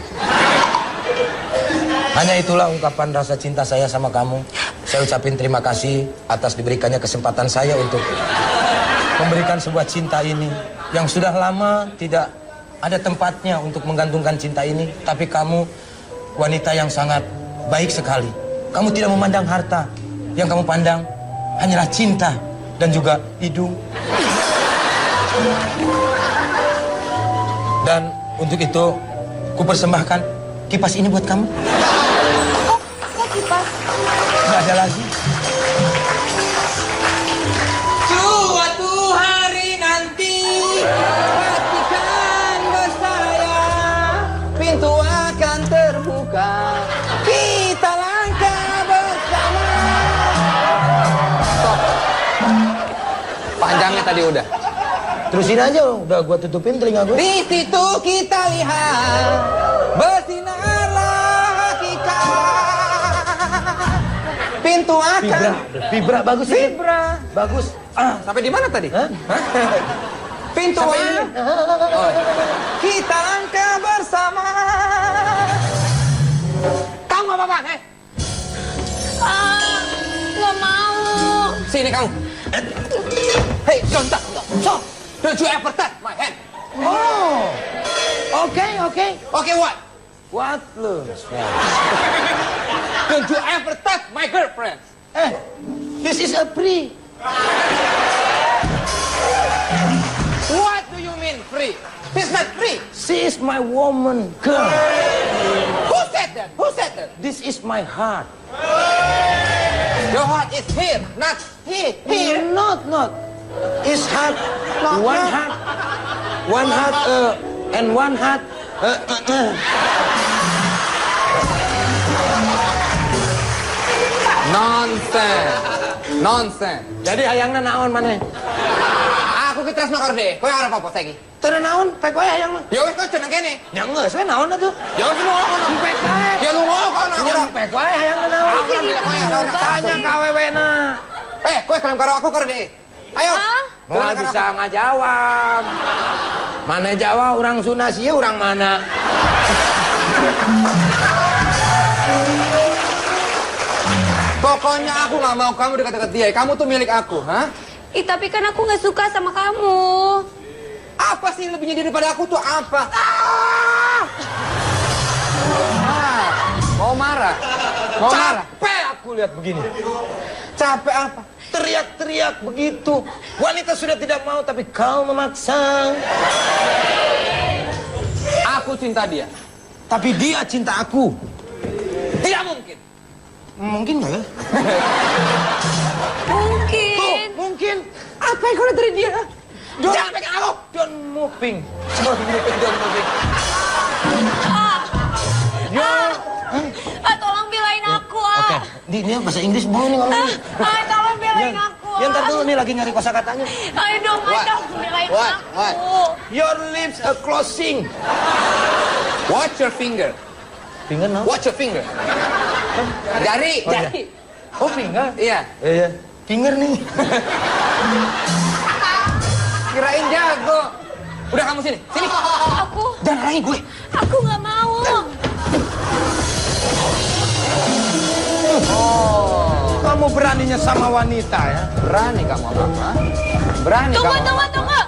Speaker 2: Hanya itulah ungkapan rasa cinta saya sama kamu. Saya ucapin terima kasih atas diberikannya kesempatan saya untuk memberikan sebuah cinta ini yang sudah lama tidak ada tempatnya untuk menggantungkan cinta ini. Tapi kamu wanita yang sangat baik sekali. Kamu tidak memandang harta. Yang kamu pandang hanyalah cinta dan juga hidung. Dan untuk itu, ku persembahkan kipas ini buat kamu.
Speaker 8: Kok kipas?
Speaker 2: Nggak ada lagi.
Speaker 7: Suatu hari nanti pastikan bersaya, pintu akan terbuka, kita langkah bersama. Stop. Panjangnya tadi udah.
Speaker 2: Terusin aja, udah gua tutupin telinga gue.
Speaker 7: Di situ kita lihat bersinarlah hakikat. Pintu akan
Speaker 2: Vibra bagus.
Speaker 7: Vibra.
Speaker 2: Bagus.
Speaker 7: Sampai di mana tadi?
Speaker 2: Hah?
Speaker 7: Pintu akan kita langkah bersama. Kamu apa bang?
Speaker 8: Nggak mau.
Speaker 7: Sini kamu. Hey, don't touch. Don't you ever touch my hand.
Speaker 2: Oh, okay?
Speaker 7: Okay, what?
Speaker 2: What looks right?
Speaker 7: Don't you ever touch my girlfriend.
Speaker 2: This is a free.
Speaker 7: What do you mean free? It's not free.
Speaker 2: She is my woman, girl.
Speaker 7: Who said that? Who said that?
Speaker 2: This is my heart.
Speaker 7: Your heart is here, not here. Here.
Speaker 2: Not. It's heart. One heart. And one heart.
Speaker 7: Nonsense.
Speaker 2: Jadi hayangna naon maneh?
Speaker 7: Aku ki tresno karo dhek. Kowe arep apa saiki?
Speaker 2: Teu naon, pek wae hayangna.
Speaker 7: Ya wis kowe jeneng kene.
Speaker 2: Ya geus we naon atuh?
Speaker 7: Ya wis lu ngono.
Speaker 2: Pek wae.
Speaker 7: Ya lu ngono.
Speaker 2: Ya pek wae hayangna naon? Tanya ka awewena.
Speaker 7: Kowe kelem karo aku karo dhek. Ayo.
Speaker 2: Moal bisa ngajawab. Mana Jawa, orang Sunda sih, orang mana?
Speaker 7: Pokoknya aku nggak mau kamu dekat-dekat dia. Kamu tuh milik aku, hah?
Speaker 8: Tapi kan aku nggak suka sama kamu.
Speaker 7: Apa sih lebihnya daripada aku tuh apa? Mau marah? Mau marah?
Speaker 2: Capek aku lihat begini.
Speaker 7: Capek apa?
Speaker 2: Teriak-teriak begitu. Wanita sudah tidak mau, tapi kau memaksa.
Speaker 7: Aku cinta dia.
Speaker 2: Tapi dia cinta aku.
Speaker 7: Tidak mungkin.
Speaker 2: Mungkin nggak ya?
Speaker 8: Mungkin.
Speaker 2: Tuh, mungkin.
Speaker 7: Apa yang kau lihat dari dia? Jangan pegang aku.
Speaker 2: Don't moving.
Speaker 8: Tolong belain aku,
Speaker 2: Oke, dia bahasa Inggris boleh nih ngomong.
Speaker 8: Tolong belain aku.
Speaker 2: Yang ntar dulu nih lagi nyari kosakatanya.
Speaker 8: Ayo dong, belain aku.
Speaker 2: Your lips are closing.
Speaker 7: Watch your finger.
Speaker 2: Finger no?
Speaker 7: Watch your finger. Jari,
Speaker 2: Oh, iya.
Speaker 7: jari.
Speaker 2: Oh, finger?
Speaker 7: Iya.
Speaker 2: Iya. Finger nih.
Speaker 7: Kirain jago. Udah kamu sini, sini.
Speaker 8: Aku.
Speaker 2: Jangan lagi gue.
Speaker 8: Aku nggak mau.
Speaker 2: Kamu beraninya sama wanita ya?
Speaker 7: Berani kamu apa? Berani
Speaker 8: Tunggu,
Speaker 7: kamu.
Speaker 8: tunggu, tunggu.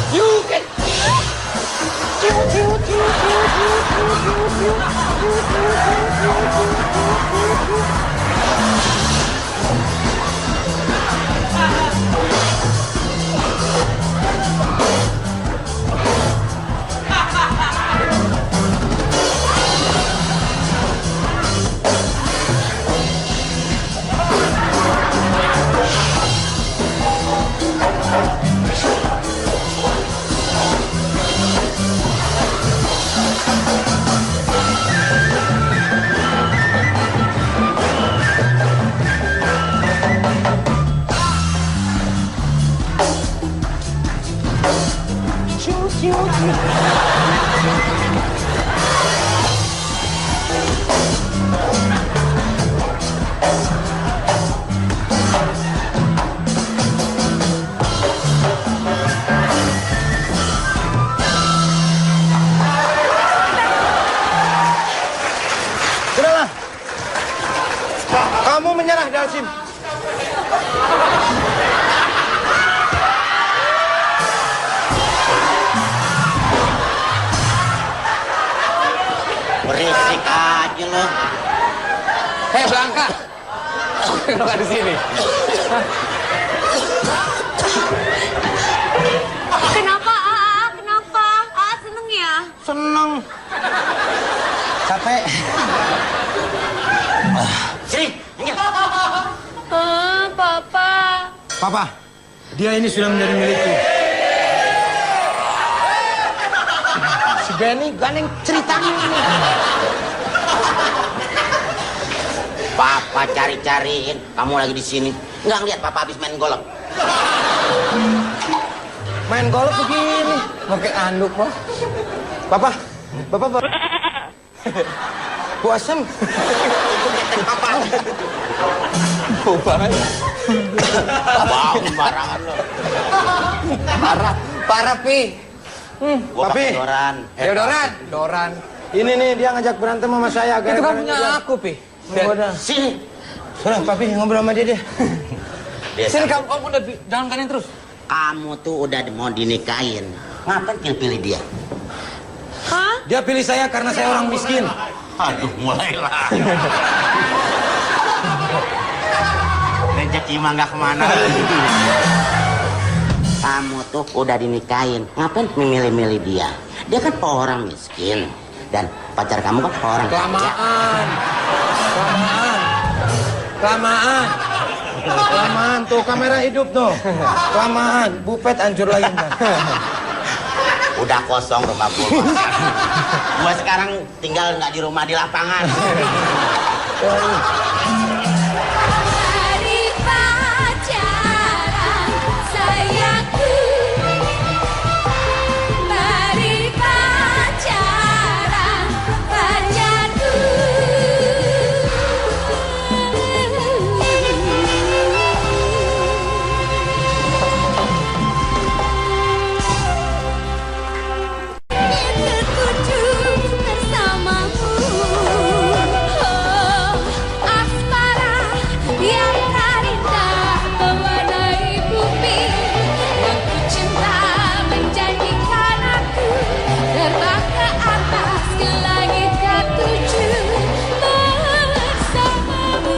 Speaker 7: You can.
Speaker 2: Sudahlah. Kamu menyerah, Dalsim.
Speaker 9: Berisik aja lo.
Speaker 7: Hei Blanka. Kenapa di sini?
Speaker 8: Kenapa, Kenapa? Seneng ya?
Speaker 2: Seneng. Capek.
Speaker 9: Sini, minggir.
Speaker 8: Papa.
Speaker 2: Papa, dia ini sudah menjadi milikku. Si Benny gandeng ceritanya ini.
Speaker 9: Papa cari-cariin, kamu lagi di sini. Nggak ngeliat Papa habis main golf.
Speaker 2: Main golf begini, pakai anduk, Pak. Papa, Bapak. Bu asem.
Speaker 9: Itu ketek papa.
Speaker 2: Bu banget.
Speaker 9: Bau barangan lo.
Speaker 2: Parah, Pi.
Speaker 9: Gua
Speaker 2: Papi.
Speaker 9: pakai Doran.
Speaker 2: Doran. Ini nih dia ngajak berantem sama saya.
Speaker 10: Itu kan punya aku, Pi.
Speaker 2: Udah.
Speaker 9: Sini.
Speaker 2: Sudah, Papi ngobrol sama dia deh.
Speaker 10: Sini kamu udah jangan kanin terus.
Speaker 9: Kamu tuh udah mau dinikahin. Ngapain pilih-pilih dia?
Speaker 8: Hah?
Speaker 2: Dia pilih saya karena saya orang miskin.
Speaker 9: Aduh, mulailah. Rezeki mah nggak kemana. Kamu tuh udah dinikahin. Ngapain memilih-milih dia? Dia kan orang miskin. Dan pacar kamu kan orang kaya.
Speaker 2: Kelamaan tuh kamera hidup tuh. Kelamaan, bupet hancur lagi kan.
Speaker 9: Udah kosong rumah gua. Gua sekarang tinggal nggak di rumah, di lapangan.
Speaker 6: Mari pacaran sayangku. Mari pacaran pacarku. Tertuju bersamamu. Oh, asmara yang terindah mewarnai bumi. Yang ku cinta menjanjikan aku terbang ke atas ke langit ketujuh bersamamu.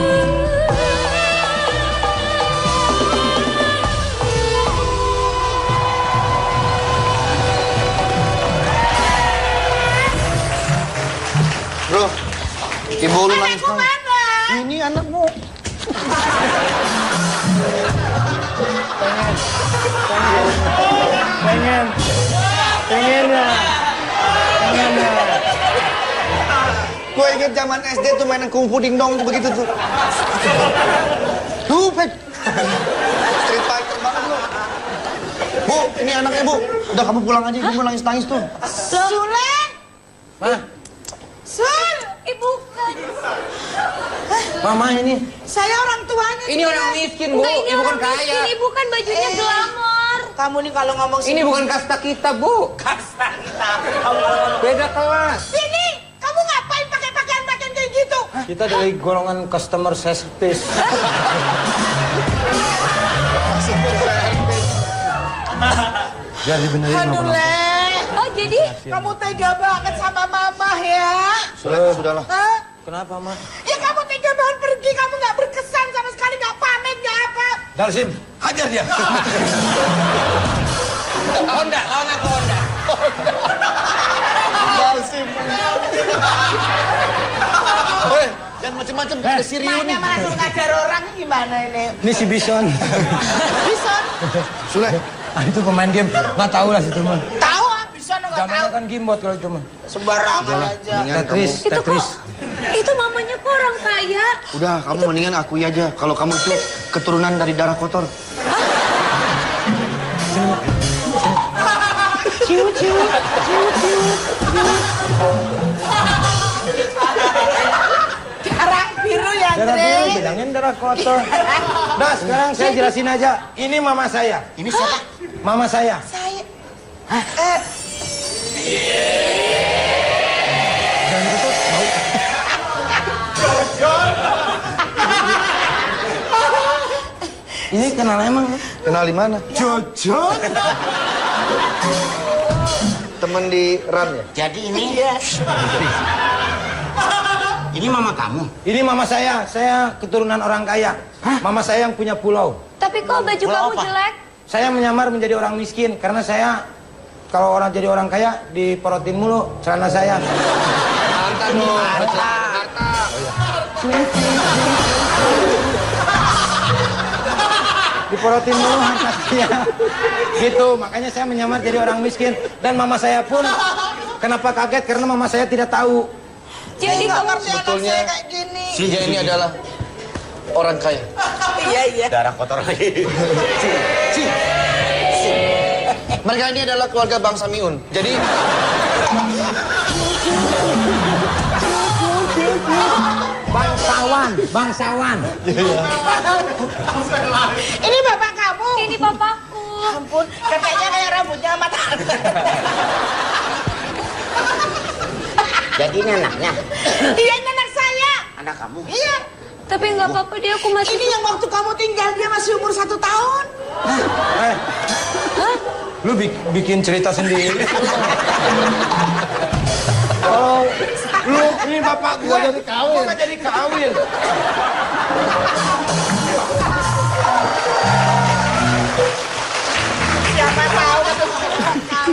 Speaker 1: Bro, ibu lu nangis dong. Ini anakmu.
Speaker 2: Pengen ya.
Speaker 1: Gue inget zaman SD tuh mainan kungfu dingdong tuh begitu tuh. Tuh, Pet. Street Fighter banget lu. Bu, ini anaknya, Bu. Udah kamu pulang aja, ibu nangis-nangis tuh.
Speaker 3: Sule!
Speaker 2: Mana?
Speaker 3: Sul!
Speaker 8: Ibu kan.
Speaker 2: Mama ini.
Speaker 3: Saya orang tuanya.
Speaker 10: Ini orang miskin, Bu.
Speaker 8: Enggak, ini
Speaker 10: Ibu kan
Speaker 8: orang
Speaker 10: kaya.
Speaker 8: miskin. Ibu kan bajunya glamor.
Speaker 3: Kamu nih kalau ngomong
Speaker 10: Ini bukan kasta kita, Bu.
Speaker 3: kasta kita.
Speaker 10: Beda kelas.
Speaker 3: Sini! Kamu ngapain pakai pakaian-pakaian kayak gitu?
Speaker 2: Kita dari golongan customer service. Jadi benerin
Speaker 3: Aduh,
Speaker 2: sama
Speaker 3: Le.
Speaker 8: Oh, jadi
Speaker 3: Kamu tega banget sama mama ya?
Speaker 1: Sudahlah.
Speaker 3: Hah?
Speaker 2: Kenapa, Ma?
Speaker 3: Ya kamu tega banget pergi, kamu nggak berkesan sama sekali, nggak pamit, nggak apa.
Speaker 2: Dalsim, hajar dia.
Speaker 10: Honda, lawan aku Honda.
Speaker 1: Weh, jangan macem-macem, ada si Rio nih.
Speaker 3: Mana langsung ngajar orang gimana ini?
Speaker 2: Ini si Bison.
Speaker 3: Bison?
Speaker 1: Sule,
Speaker 2: Itu pemain game. Nggak tahu lah situ, mah.
Speaker 3: Tahu ah, Bison nggak
Speaker 2: Zamannya
Speaker 3: tahu.
Speaker 2: kan gimbot kalau itu, mah.
Speaker 3: Sembarangan aja.
Speaker 1: mendingan
Speaker 2: Tetris,
Speaker 8: itu
Speaker 2: Tetris.
Speaker 8: kok itu mamanya kok orang kaya.
Speaker 1: Udah, kamu mendingan akui aja kalau kamu itu keturunan dari darah kotor.
Speaker 3: Darah biru ya,
Speaker 2: Darah
Speaker 3: Andre?
Speaker 2: biru, bilangin darah kotor. Nah, sekarang saya jelasin aja. Ini mama saya.
Speaker 9: Ini siapa?
Speaker 2: Mama saya.
Speaker 3: Saya.
Speaker 2: Ini kenal emang?
Speaker 1: Kenal di mana?
Speaker 2: Jojo.
Speaker 1: Temen di RAN ya?
Speaker 9: Jadi ini... Ini mama kamu?
Speaker 2: Ini mama saya keturunan orang kaya. Mama saya yang punya pulau.
Speaker 8: Tapi kok baju
Speaker 9: Pulau
Speaker 8: kamu
Speaker 9: apa?
Speaker 8: jelek?
Speaker 2: Saya menyamar menjadi orang miskin karena saya kalau orang jadi orang kaya diporotin mulu celana saya.
Speaker 10: Harta dong. Harta.
Speaker 2: Diporotin mulu harta saya. Gitu, makanya saya menyamar jadi orang miskin dan mama saya pun kenapa kaget karena mama saya tidak tahu.
Speaker 8: Jadi
Speaker 3: Nggak
Speaker 8: kamu
Speaker 3: ngerti anak saya kayak gini.
Speaker 5: Dia ini adalah orang kaya.
Speaker 3: Iya, iya.
Speaker 9: Darah kotor lagi.
Speaker 1: Mereka ini adalah keluarga Bang Samiun. Jadi
Speaker 2: Bangsawan.
Speaker 3: Ini bapak kamu.
Speaker 8: Ini bapakku.
Speaker 3: Ampun, kakeknya kayak rambutnya mata.
Speaker 9: Jadi ini anaknya.
Speaker 3: Iya, ini anak saya.
Speaker 9: Anak kamu?
Speaker 3: Iya.
Speaker 8: Tapi nggak apa-apa dia, aku masih...
Speaker 3: Ini yang waktu kamu tinggal dia masih umur 1 tahun.
Speaker 2: Lu bikin cerita sendiri.
Speaker 5: Oh, lu ini bapak gua jadi kawin.
Speaker 1: Gua nggak jadi kawin.
Speaker 3: Siapa tahu.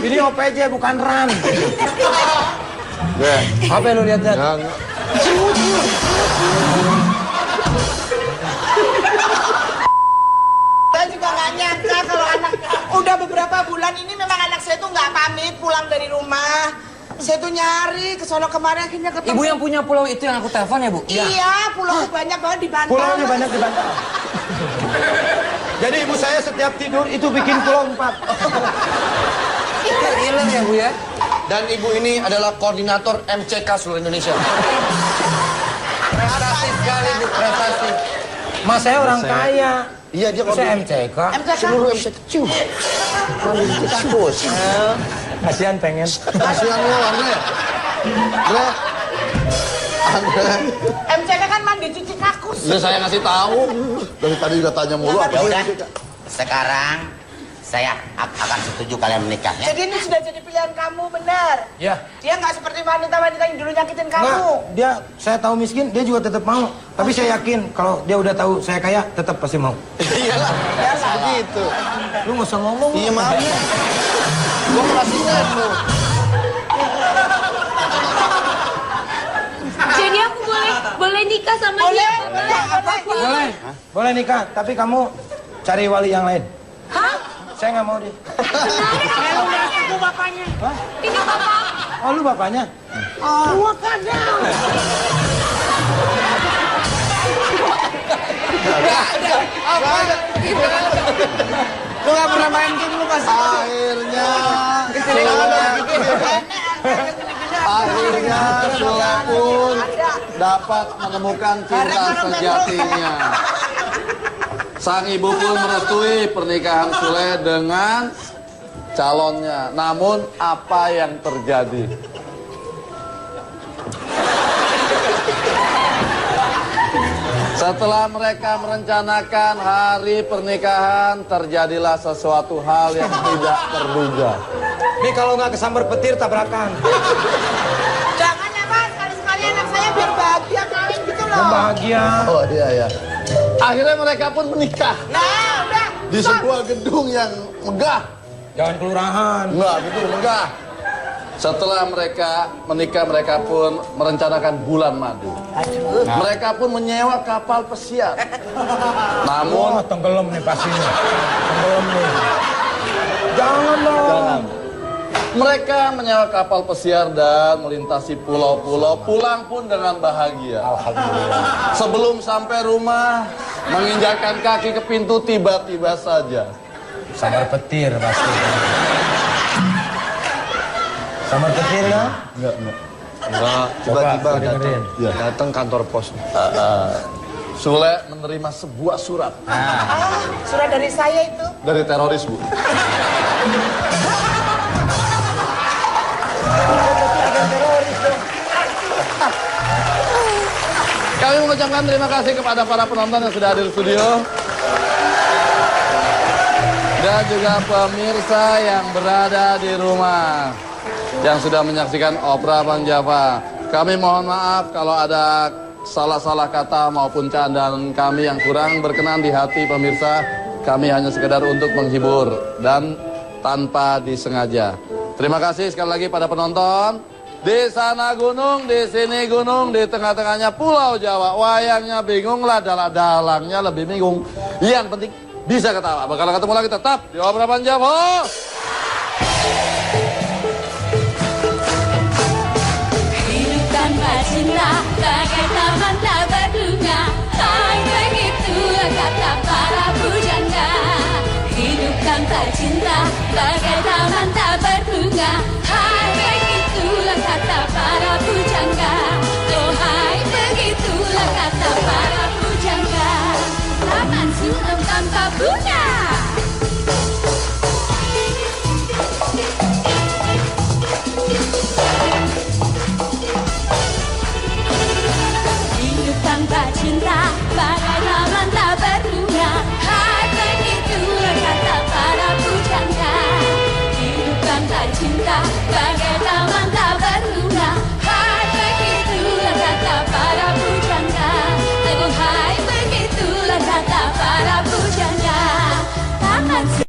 Speaker 2: Ini OPJ bukan RAN.
Speaker 5: Deh,
Speaker 2: Apa yang lu lihat, Dad?
Speaker 5: yang
Speaker 3: Saya juga nggak nyangka kalau anak udah beberapa bulan ini memang anak saya tuh nggak pamit pulang dari rumah. Saya tuh nyari ke sono kemarin akhirnya ketemu.
Speaker 10: Ibu yang punya pulau itu yang aku telepon ya, Bu?
Speaker 3: Iya, pulau banyak banget di Banten.
Speaker 2: Pulaunya banyak di Banten. Jadi ibu saya setiap tidur itu bikin pulau 4.
Speaker 10: Gila ya, Bu ya?
Speaker 1: Dan ibu ini adalah koordinator MCK seluruh Indonesia.
Speaker 2: Prestasi sekali, Bu, prestasi. Mas saya orang kaya.
Speaker 1: Iya, dia
Speaker 2: Saya
Speaker 1: koordinator.
Speaker 2: MCK.
Speaker 1: Seluruh MCK. Kampus.
Speaker 2: Kasihan pengen.
Speaker 5: kasihan lu, Andre. Andre.
Speaker 3: MCK kan mandi cuci kakus.
Speaker 5: Ya saya ngasih tahu. Dari tadi juga tanya mulu apa
Speaker 9: Ya
Speaker 5: sih
Speaker 9: udah,
Speaker 5: MCK?
Speaker 9: sekarang saya akan setuju kalian menikah ya.
Speaker 3: Jadi ini sudah jadi pilihan kamu, benar?
Speaker 2: Ya.
Speaker 3: Dia nggak seperti wanita-wanita yang dulu nyakitin kamu.
Speaker 2: Enggak, saya tahu miskin, dia juga tetap mau. Tapi saya yakin kalau dia udah tahu saya kaya, tetap pasti mau.
Speaker 1: Iyalah, begitu.
Speaker 2: Lu nggak usah ngomong.
Speaker 1: Iya, maaf ya. Gua merasikan lu.
Speaker 8: Jadi aku boleh nikah sama dia?
Speaker 2: Boleh, boleh nikah. Tapi kamu cari wali yang lain.
Speaker 8: Hah?
Speaker 2: Saya nggak mau dia.
Speaker 3: Aku bapaknya.
Speaker 8: Ini bapak.
Speaker 2: Oh, lu bapaknya?
Speaker 3: Gua kadang.
Speaker 1: Lu nggak pernah main game lu pas.
Speaker 5: Akhirnya Sule pun dapat menemukan cinta sejatinya. Sang ibu pun merestui pernikahan Sule dengan calonnya. Namun apa yang terjadi? Setelah mereka merencanakan hari pernikahan, terjadilah sesuatu hal yang tidak terduga.
Speaker 2: Nih kalau nggak kesambar petir tabrakan.
Speaker 3: Jangan ya mas, sekali-sekali anak saya biar bahagia kawin gitu loh.
Speaker 2: Bahagia.
Speaker 5: Oh iya ya. Akhirnya mereka pun menikah
Speaker 3: Nah, udah.
Speaker 5: di sebuah gedung yang megah.
Speaker 2: Jangan kelurahan.
Speaker 5: Enggak, gedung megah. Setelah mereka menikah, mereka pun merencanakan bulan madu. Mereka pun menyewa kapal pesiar. Namun,
Speaker 2: Tenggelam nih pastinya. Tenggelam nih. Jangan dong.
Speaker 5: mereka menyewa kapal pesiar dan melintasi pulau-pulau, pulang pun dengan bahagia.
Speaker 2: Alhamdulillah.
Speaker 5: Sebelum sampai rumah, menginjakkan kaki ke pintu tiba-tiba saja.
Speaker 2: Sambar petir pasti. Sambar petir ya?
Speaker 5: Enggak.
Speaker 1: Tiba-tiba
Speaker 2: Coba, dengerin.
Speaker 1: datang kantor pos.
Speaker 5: Sule menerima sebuah surat
Speaker 3: Surat dari saya itu.
Speaker 5: dari teroris, Bu. Kami mengucapkan terima kasih kepada para penonton yang sudah hadir di studio. Dan juga pemirsa yang berada di rumah yang sudah menyaksikan Opera Bang Java. Kami mohon maaf kalau ada salah-salah kata maupun candaan kami yang kurang berkenan di hati pemirsa. Kami hanya sekedar untuk menghibur dan tanpa disengaja. Terima kasih sekali lagi pada penonton. Di sana gunung, di sini gunung, di tengah-tengahnya Pulau Jawa. Wayangnya bingung lah, dalangnya lebih bingung. Yang penting bisa ketawa. Bakal ketemu lagi tetap di Opera Bang Java.
Speaker 6: Hidup tanpa cinta bagai taman tak berbunga. Hai begitulah kata para pujangga. Hidup tanpa cinta bagai taman tak berbunga. Hai begitulah kata para pujangga. Oh hai begitulah. bunga. Hidup tanpa cinta bagai taman tak berbunga. Hai begitu kata para pujangga. Hidup tanpa cinta bagai